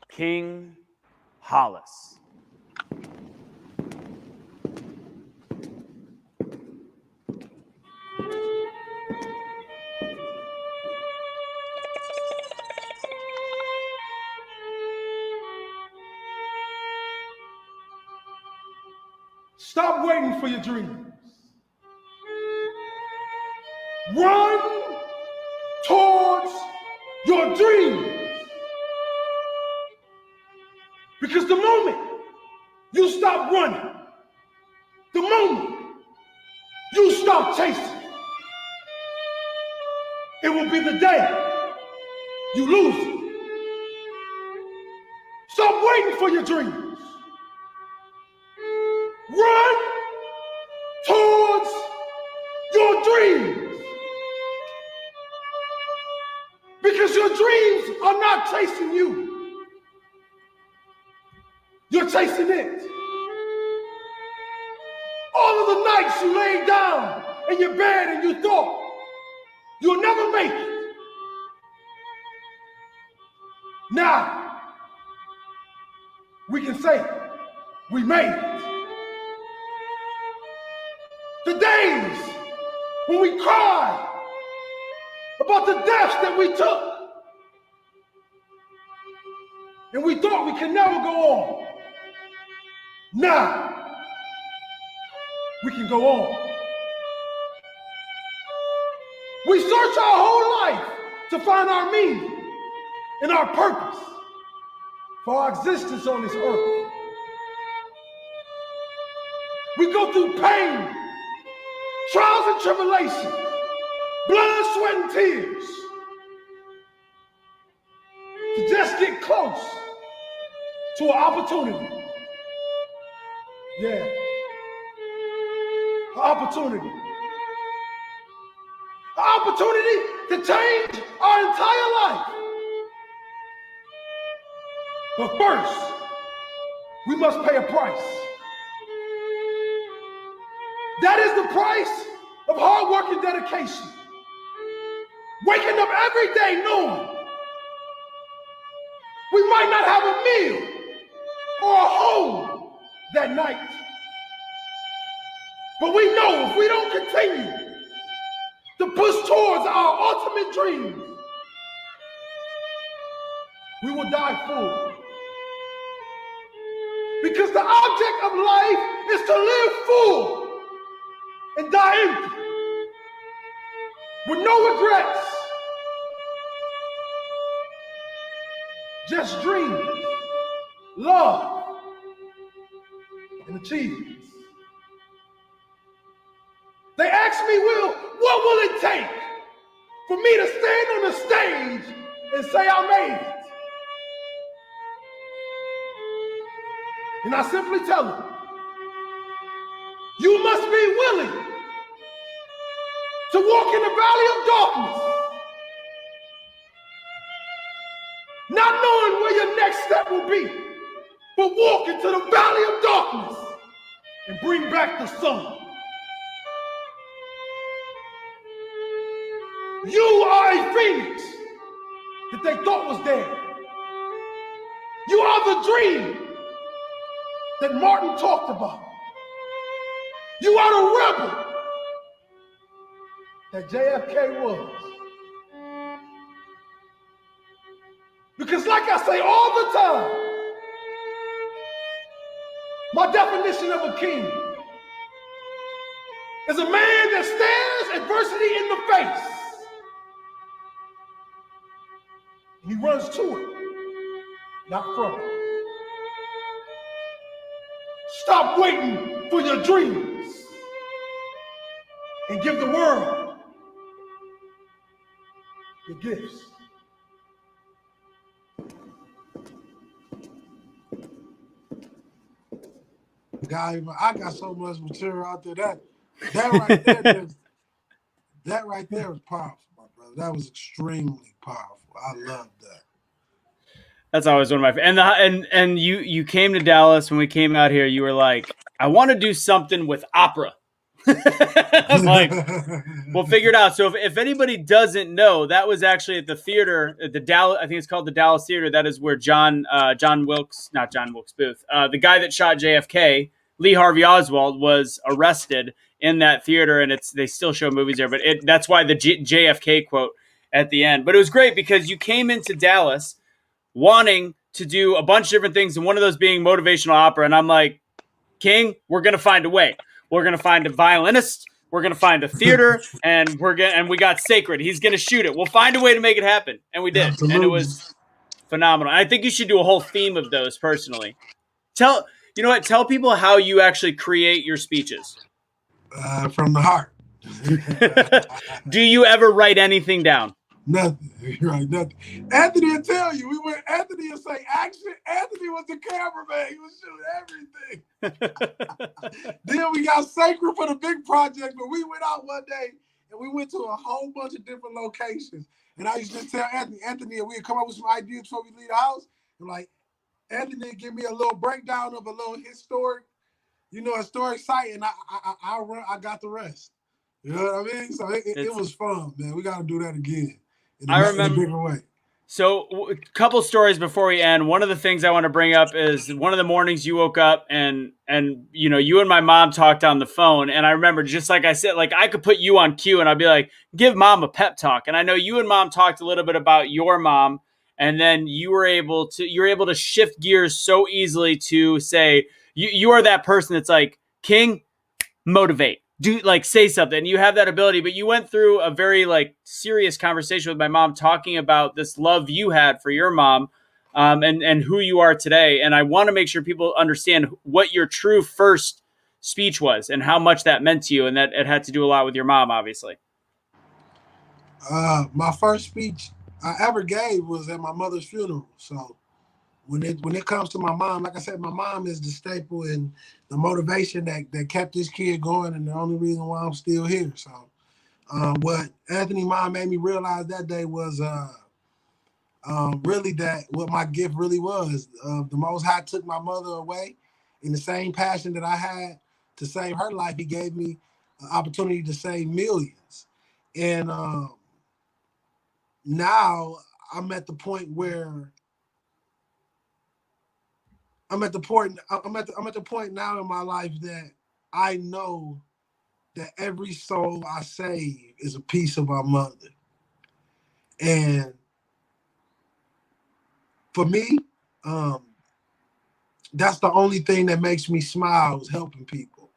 King Hollis. Stop waiting for your dreams. Run towards your dreams. Because the moment you stop running, the moment you stop chasing, it will be the day you lose it. Stop waiting for your dreams. Run towards your dreams. Because your dreams are not chasing you. You're chasing it. All of the nights you laid down in your bed and you thought you'll never make it. Now, we can say we made it. The days when we cried about the deaths that we took and we thought we could never go on. Now, we can go on. We search our whole life to find our meaning and our purpose for our existence on this earth. We go through pain, trials and tribulations, blood, sweat, and tears to just get close to an opportunity. Yeah, an opportunity. An opportunity to change our entire life. But first, we must pay a price. That is the price of hard work and dedication. Waking up every day knowing we might not have a meal or a home that night. But we know if we don't continue to push towards our ultimate dreams, we will die full. Because the object of life is to live full and die empty, with no regrets. Just dreams, love, and achievements. They asked me, Will, what will it take for me to stand on the stage and say I made it? And I simply tell them, you must be willing to walk in the valley of darkness, not knowing where your next step will be, but walk into the valley of darkness and bring back the sun. You are a phoenix that they thought was dead. You are the dream that Martin talked about. You are the rebel that JFK was. Because like I say all the time, my definition of a king is a man that stares adversity in the face and he runs to it, not from it. Stop waiting for your dreams and give the world your gifts. God, I got so much material out there. That right there was powerful, my brother. That was extremely powerful. I love that. That's always one of my favorites. And you came to Dallas when we came out here. You were like, I want to do something with opera. I'm like, we'll figure it out. So if anybody doesn't know, that was actually at the theater at the Dallas. I think it's called the Dallas Theater. That is where John Wilkes Booth, the guy that shot JFK, Lee Harvey Oswald, was arrested in that theater, and they still show movies there. But that's why the JFK quote at the end. But it was great because you came into Dallas wanting to do a bunch of different things, and one of those being motivational opera. And I'm like, King, we're going to find a way. We're going to find a violinist. We're going to find a theater, and we got Sacred. He's going to shoot it. We'll find a way to make it happen. And we did. Absolutely. And it was phenomenal. I think you should do a whole theme of those personally. Tell people how you actually create your speeches. From the heart. Do you ever write anything down? Nothing. Right, nothing. Anthony will tell you. Anthony will say action. Anthony was the cameraman. He was shooting everything. Then we got Sacred for the big project, but we went out one day and we went to a whole bunch of different locations. And I used to tell Anthony, we'd come up with some ideas before we leave the house. And like, Anthony give me a little breakdown of a little historic site, and I got the rest. You know what I mean? So it was fun, man. We got to do that again. I remember. In a bigger way. So a couple stories before we end. One of the things I want to bring up is one of the mornings you woke up and you and my mom talked on the phone. And I remember, just like I said, like I could put you on cue and I'd be like, give mom a pep talk. And I know you and mom talked a little bit about your mom, and then you were able to shift gears so easily to say, you are that person that's like, King, motivate. Do like say something. You have that ability, but you went through a very like serious conversation with my mom talking about this love you had for your mom, and who you are today. And I want to make sure people understand what your true first speech was and how much that meant to you, and that it had to do a lot with your mom, obviously. My first speech I ever gave was at my mother's funeral. So when it comes to my mom, like I said, my mom is the staple and the motivation that kept this kid going, and the only reason why I'm still here. So what Anthony mom made me realize that day was really that what my gift really was. The Most High took my mother away, in the same passion that I had to save her life, he gave me an opportunity to save millions. And now I'm at the point where I'm at the point now in my life that I know that every soul I save is a piece of my mother. And for me, that's the only thing that makes me smile, is helping people.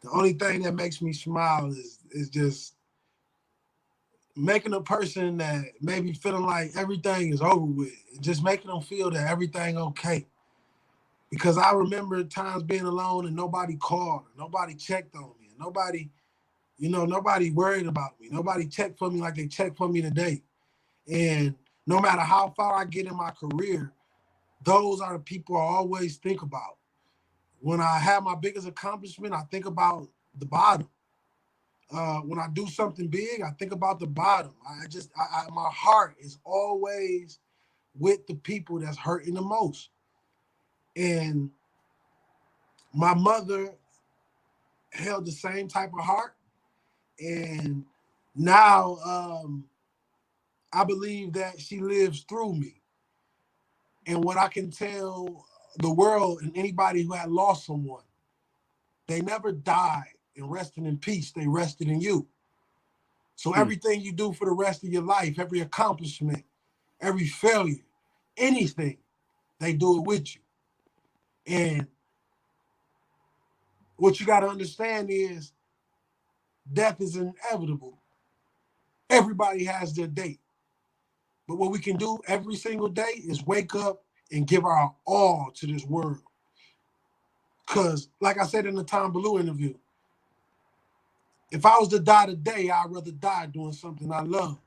The only thing that makes me smile is just making a person that maybe feeling like everything is over with, just making them feel that everything okay. Because I remember times being alone and nobody called, nobody checked on me, and nobody worried about me. Nobody checked for me like they checked for me today. And no matter how far I get in my career, those are the people I always think about. When I have my biggest accomplishment, I think about the bottom. When I do something big, I think about the bottom. My heart is always with the people that's hurting the most. And my mother held the same type of heart. And now I believe that she lives through me. And what I can tell the world and anybody who had lost someone, they never died and rested in peace. They rested in you. So everything you do for the rest of your life, every accomplishment, every failure, anything, they do it with you. And what you got to understand is death is inevitable. Everybody has their date. But what we can do every single day is wake up and give our all to this world. Because, like I said in the Tom Bilyeu interview, if I was to die today, I'd rather die doing something I love.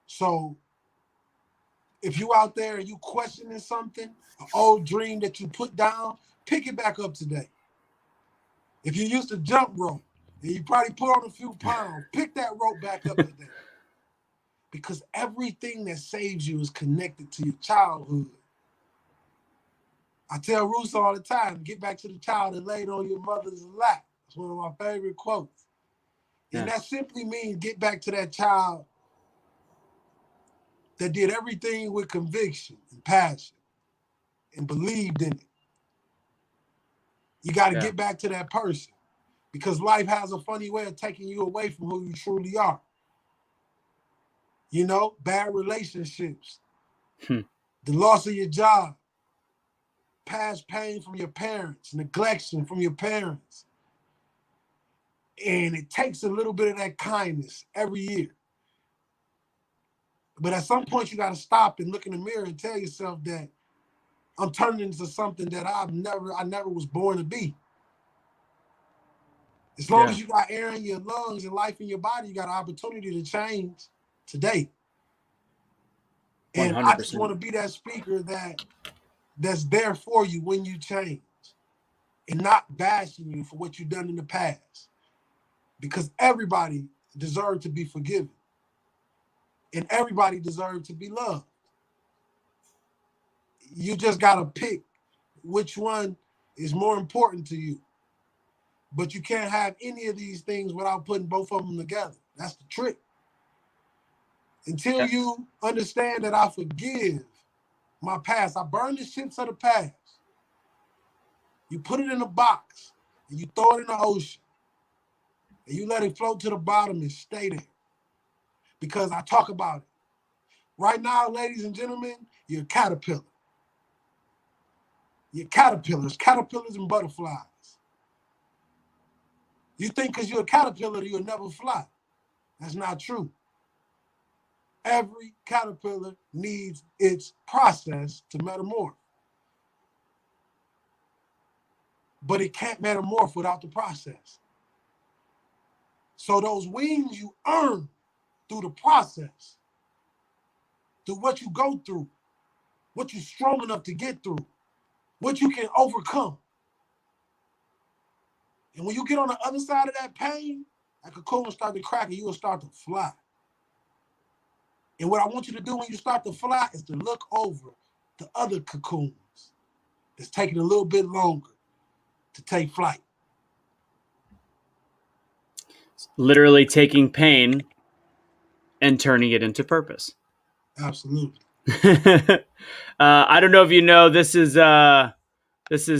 So if you out there and you questioning something, an old dream that you put down, pick it back up today. If you used to jump rope and you probably put on a few pounds, pick that rope back up today. Because everything that saves you is connected to your childhood. I tell Russo all the time, get back to the child that laid on your mother's lap. It's one of my favorite quotes. And that simply means get back to that child that did everything with conviction and passion and believed in it. You got to get back to that person, because life has a funny way of taking you away from who you truly are. You know, bad relationships, the loss of your job, past pain from your parents, neglection from your parents. And it takes a little bit of that kindness every year. But at some point, you got to stop and look in the mirror and tell yourself that I'm turning into something that I never was born to be. As long as you got air in your lungs and life in your body, you got an opportunity to change today. And 100%. I just want to be that speaker that's there for you when you change and not bashing you for what you've done in the past. Because everybody deserves to be forgiven. And everybody deserves to be loved. You just got to pick which one is more important to you. But you can't have any of these things without putting both of them together. That's the trick. Until you understand that I forgive my past, I burn the shits of the past. You put it in a box and you throw it in the ocean and you let it float to the bottom and stay there. Because I talk about it. Right now, ladies and gentlemen, you're a caterpillar. You're caterpillars and butterflies. You think because you're a caterpillar, you'll never fly. That's not true. Every caterpillar needs its process to metamorph. But it can't metamorph without the process. So those wings you earn through the process, through what you go through, what you're strong enough to get through, what you can overcome. And when you get on the other side of that pain, that cocoon will start to crack and you will start to fly. And what I want you to do when you start to fly is to look over the other cocoons that's taking a little bit longer to take flight. Literally taking pain and turning it into purpose. Absolutely. I don't know if you know, this is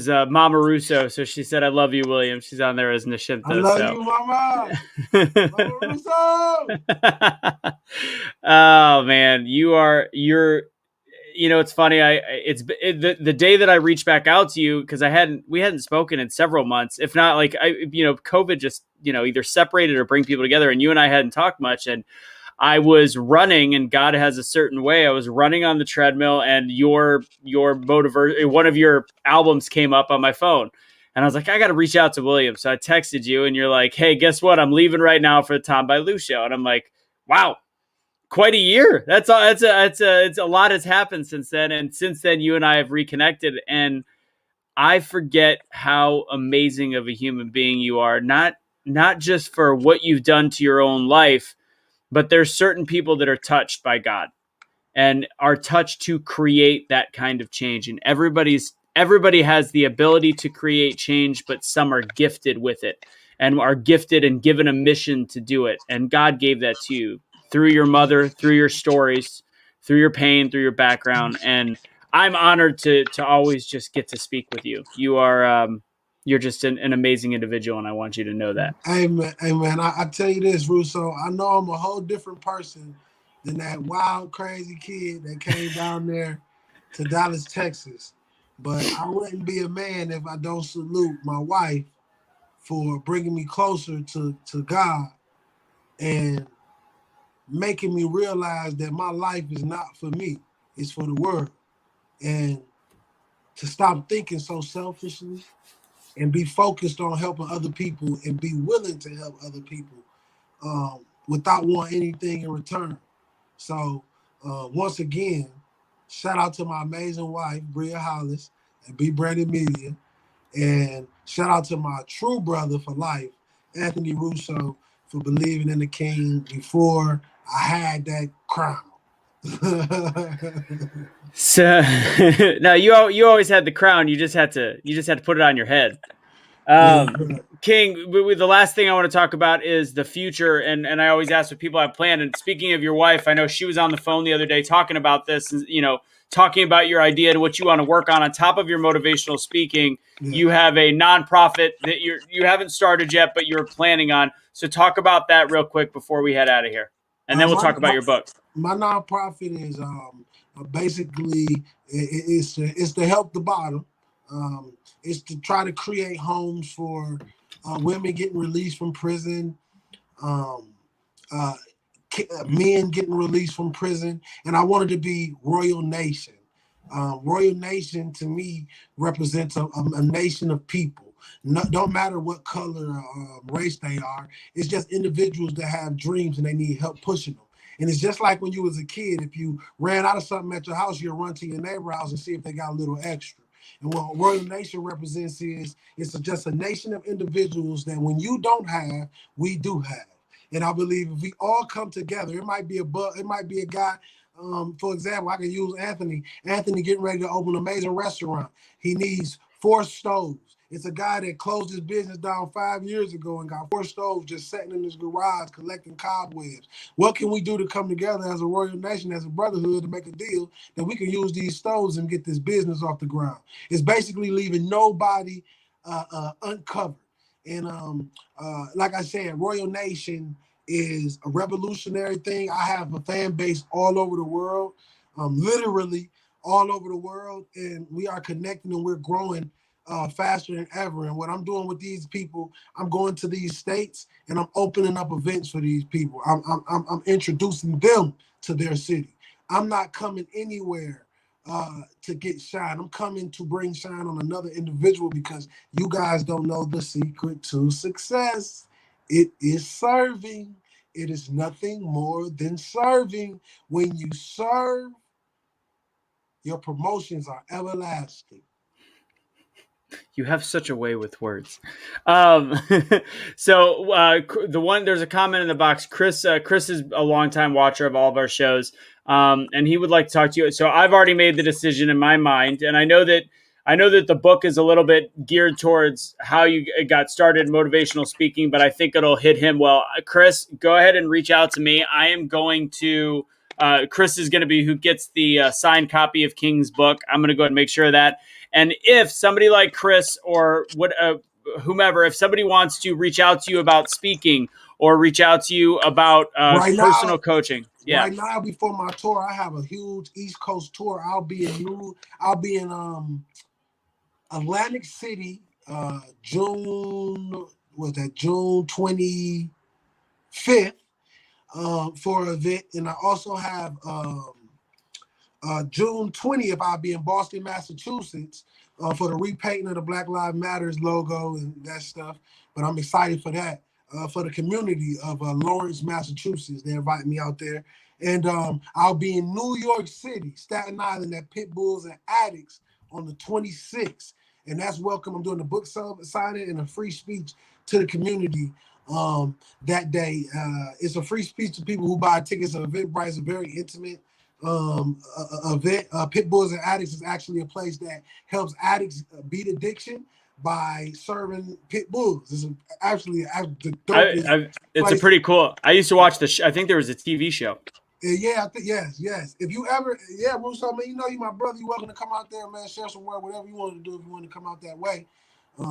Mama Russo. So she said, "I love you, William." She's on there as Nishinta. I love you, Mama. Mama Russo. Oh man, you're. You know, it's funny. The day that I reached back out to you, because we hadn't spoken in several months, if not like COVID just either separated or bring people together, and you and I hadn't talked much, and I was running, and God has a certain way. I was running on the treadmill, and your one of your albums came up on my phone, and I was like, I got to reach out to William. So I texted you, and you're like, "Hey, guess what? I'm leaving right now for the Tom Bilyeu show." And I'm like, "Wow, quite a year. That's all. It's a lot has happened since then." And since then, you and I have reconnected, and I forget how amazing of a human being you are. Not just for what you've done to your own life, but there's certain people that are touched by God and are touched to create that kind of change. And everybody has the ability to create change, but some are gifted with it and are gifted and given a mission to do it. And God gave that to you through your mother, through your stories, through your pain, through your background. And I'm honored to always just get to speak with you. You are, you're just an amazing individual, and I want you to know that. Amen. I tell you this, Russo, I know I'm a whole different person than that wild, crazy kid that came down there to Dallas, Texas. But I wouldn't be a man if I don't salute my wife for bringing me closer to God and making me realize that my life is not for me, it's for the world. And to stop thinking so selfishly and be focused on helping other people and be willing to help other people without wanting anything in return. So once again, shout out to my amazing wife, Bilyeu Hollis, and B Branded Media. And shout out to my true brother for life, Anthony Russo, for believing in the King before I had that crown. So no, you always had the crown. You just had to put it on your head. King, the last thing I want to talk about is the future. And I always ask what people have planned. And speaking of your wife, I know she was on the phone the other day talking about this, talking about your idea and what you want to work on top of your motivational speaking. Yeah. You have a nonprofit that you haven't started yet, but you're planning on. So talk about that real quick before we head out of here. And then we'll talk about your book. My nonprofit is basically it's to help the bottom. is to try to create homes for women getting released from prison, um, uh, men getting released from prison, and I wanted to be Royal Nation. Royal Nation to me represents a nation of people. No, don't matter what color race they are. It's just individuals that have dreams and they need help pushing them. And it's just like when you was a kid, if you ran out of something at your house, you'll run to your neighbor house and see if they got a little extra. And what Royal Nation represents is it's just a nation of individuals that when you don't have, we do have. And I believe if we all come together, it might be a guy. For example, I can use Anthony. Anthony getting ready to open an amazing restaurant. He needs 4 stoves. It's a guy that closed his business down 5 years ago and got 4 stoves just sitting in his garage collecting cobwebs. What can we do to come together as a Royal Nation, as a brotherhood, to make a deal that we can use these stoves and get this business off the ground? It's basically leaving nobody uncovered. And like I said, Royal Nation is a revolutionary thing. I have a fan base all over the world, literally all over the world, and we are connecting and we're growing faster than ever. And what I'm doing with these people, I'm going to these states and I'm opening up events for these people. I'm introducing them to their city. I'm not coming anywhere to get shine. I'm coming to bring shine on another individual because you guys don't know the secret to success. It is serving. It is nothing more than serving. When you serve, your promotions are everlasting. You have such a way with words. There's a comment in the box. Chris is a longtime watcher of all of our shows. And he would like to talk to you. So I've already made the decision in my mind. And I know that the book is a little bit geared towards how you got started in motivational speaking, but I think it'll hit him well. Chris, go ahead and reach out to me. I am going to, Chris is going to be who gets the signed copy of King's book. I'm going to go ahead and make sure of that. And if somebody like Chris or whomever, if somebody wants to reach out to you about speaking or reach out to you about personal coaching. Yeah. Right now, before my tour, I have a huge East Coast tour. I'll be in Atlantic City, June 25th for an event. And I also have June 20th, I'll be in Boston, Massachusetts for the repainting of the Black Lives Matters logo and that stuff. But I'm excited for that. For the community of Lawrence, Massachusetts. They invite me out there. And I'll be in New York City, Staten Island at Pit Bulls and Addicts on the 26th. And that's welcome. I'm doing a book signing and a free speech to the community that day. It's a free speech to people who buy tickets. An Eventbrite is a very intimate event. Pit Bulls and Addicts is actually a place that helps addicts beat addiction by serving pit bulls. It's actually the dopest. It's a pretty cool. I used to watch I think there was a TV show. Yeah, yes. If you ever, Russo, man, you my brother. You're welcome to come out there, man. Share some word, whatever you want to do. If you want to come out that way,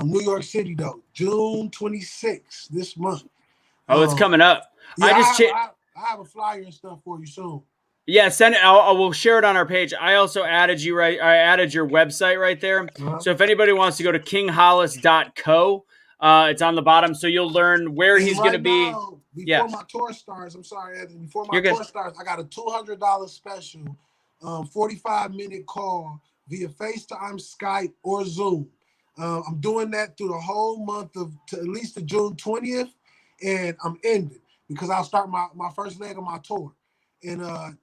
New York City though, June 26th this month. Oh, it's coming up. Yeah, I have a flyer and stuff for you soon. Yeah, send it. I will share it on our page. I also added you I added your website right there. Uh-huh. So if anybody wants to go to kinghollis.co, it's on the bottom. So you'll learn where he's going to be. Before my tour starts, I'm sorry, Anthony. Before my tour starts, I got a $200 special, 45-minute call via FaceTime, Skype, or Zoom. I'm doing that through the whole month to at least the June 20th, and I'm ending because I'll start my first leg of my tour. And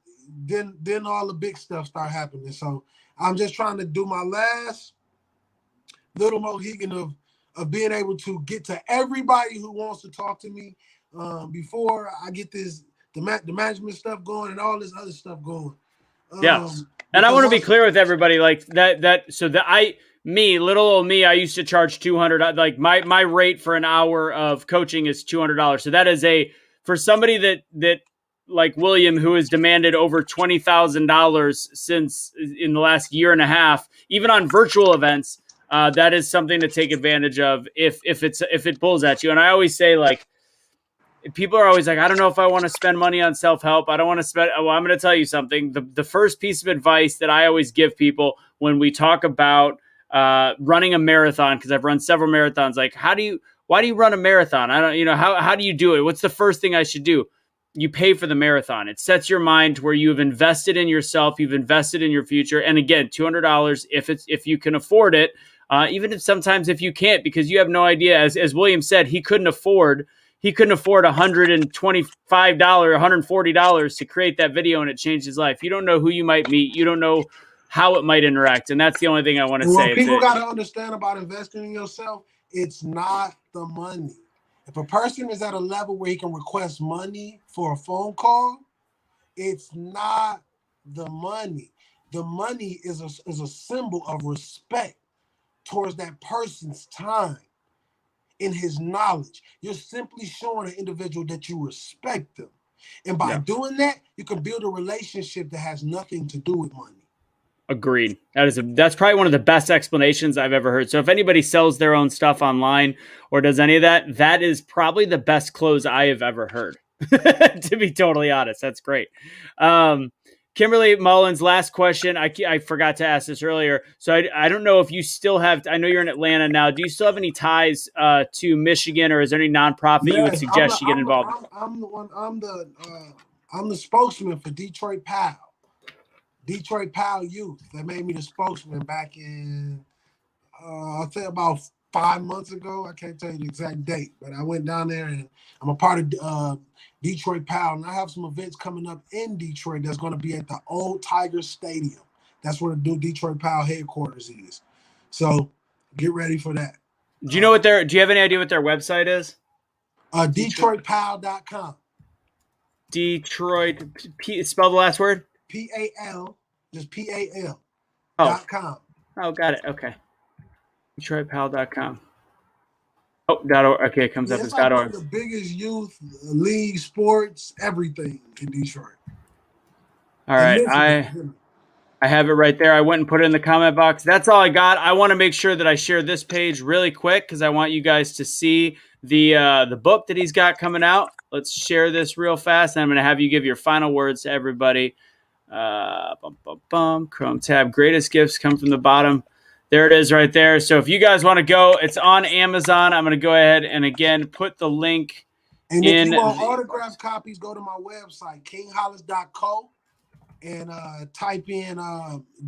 then all the big stuff start happening. So I'm just trying to do my last little mohican of being able to get to everybody who wants to talk to me before I get the management stuff going and all this other stuff going. Yes. And I want to be clear with everybody like that. So that little old me, I used to charge $200. Like my rate for an hour of coaching is $200. So that is for somebody that like William, who has demanded over $20,000 since in the last year and a half, even on virtual events, that is something to take advantage of if it pulls at you. And I always say, like, people are always like, I don't know if I want to spend money on self-help. I don't want to spend. Well, I'm going to tell you something. The first piece of advice that I always give people when we talk about running a marathon, because I've run several marathons. Like, why do you run a marathon? I don't, how do you do it? What's the first thing I should do? You pay for the marathon. It sets your mind to where you have invested in yourself, you've invested in your future. And again, $200 if you can afford it, even if sometimes if you can't, because you have no idea. As William said, he couldn't afford $125, $140 to create that video, and it changed his life. You don't know who you might meet. You don't know how it might interact. And that's the only thing I want to And say. what people got to understand about investing in yourself, it's not the money. If a person is at a level where he can request money for a phone call, it's not the money. The money is a symbol of respect towards that person's time and his knowledge. You're simply showing an individual that you respect them. And by doing that, you can build a relationship that has nothing to do with money. Agreed. That's probably one of the best explanations I've ever heard. So if anybody sells their own stuff online or does any of that, that is probably the best close I have ever heard. To be totally honest, that's great. Kimberly Mullins, last question. I forgot to ask this earlier. So I don't know if you still have, I know you're in Atlanta now. Do you still have any ties to Michigan, or is there any nonprofit you would suggest you get involved in? I'm the spokesman for Detroit PAL. Detroit PAL Youth. They made me the spokesman back in, I'll say about 5 months ago. I can't tell you the exact date, but I went down there and I'm a part of Detroit PAL. And I have some events coming up in Detroit that's going to be at the old Tiger Stadium. That's where the Detroit PAL headquarters is. So get ready for that. Do you know do you have any idea what their website is? DetroitPAL.com. Detroit, spell the last word? PAL, just PAL. .com. Oh, got it. Okay. DetroitPal.com. Oh, .org. Okay, it comes up as like .org. The biggest youth league, sports, everything in Detroit. All right. I have it right there. I went and put it in the comment box. That's all I got. I want to make sure that I share this page really quick because I want you guys to see the book that he's got coming out. Let's share this real fast. And I'm going to have you give your final words to everybody. Chrome tab. Greatest gifts come from the bottom. There it is right there. So if you guys want to go, it's on Amazon. I'm going to go ahead and again put the link and if you want autographed copies, go to my website, kinghollis.co, and type in,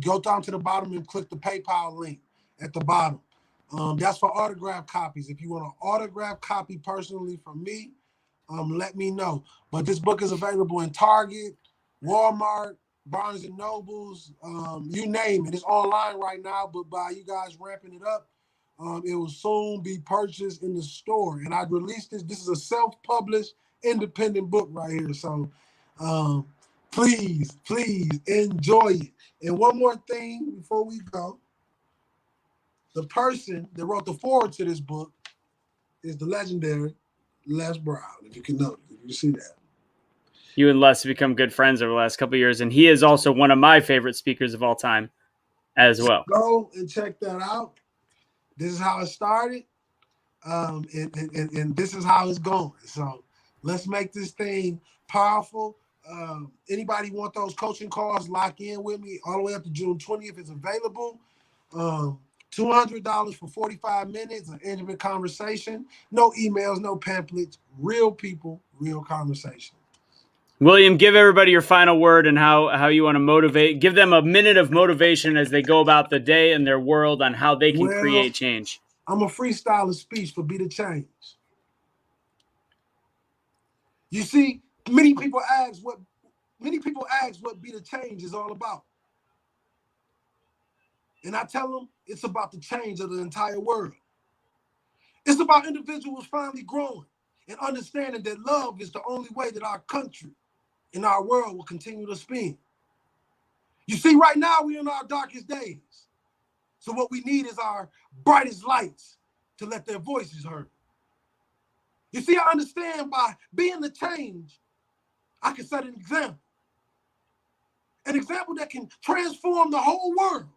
go down to the bottom and click the PayPal link at the bottom. That's for autographed copies. If you want an autographed copy personally from me, let me know. But this book is available in Target, Walmart, Barnes and Nobles, you name it. It's online right now, but by you guys ramping it up, it will soon be purchased in the store. And I released this. This is a self-published, independent book right here. So please enjoy it. And one more thing before we go. The person that wrote the foreword to this book is the legendary Les Brown, if you can notice, if you see that. You and Les have become good friends over the last couple of years, and he is also one of my favorite speakers of all time as well. Go and check that out. This is how it started, and this is how it's going. So let's make this thing powerful. Anybody want those coaching calls, lock in with me all the way up to June 20th. It's available. $200 for 45 minutes, an intimate conversation. No emails, no pamphlets. Real people, real conversation. William, give everybody your final word and how you want to motivate. Give them a minute of motivation as they go about the day and their world on how they can create change. I'm a freestyler speech for BetheChange. You see, many people ask what BetheChange is all about. And I tell them it's about the change of the entire world. It's about individuals finally growing and understanding that love is the only way that our country and our world will continue to spin. You see, right now we're in our darkest days. So what we need is our brightest lights to let their voices heard. You see, I understand by being the change, I can set an example that can transform the whole world,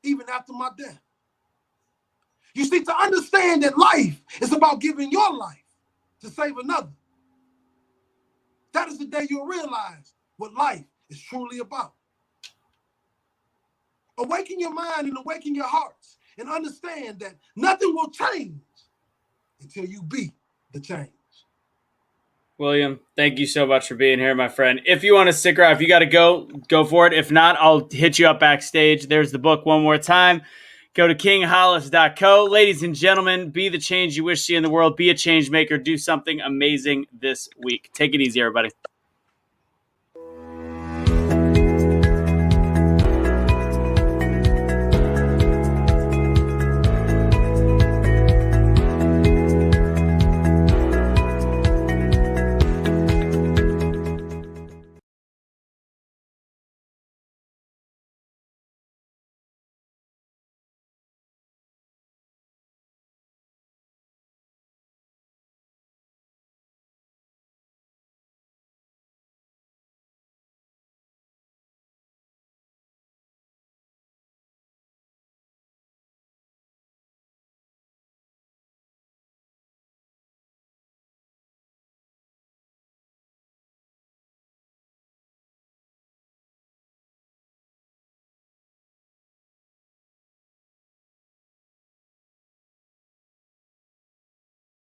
even after my death. You see, to understand that life is about giving your life to save another. That is the day you'll realize what life is truly about. Awaken your mind and awaken your hearts and understand that nothing will change until you be the change. William, thank you so much for being here, my friend. If you want to stick around, if you got to go for it. If not, I'll hit you up backstage. There's the book one more time. Go to kinghollis.co. Ladies and gentlemen, be the change you wish to see in the world. Be a change maker. Do something amazing this week. Take it easy, everybody.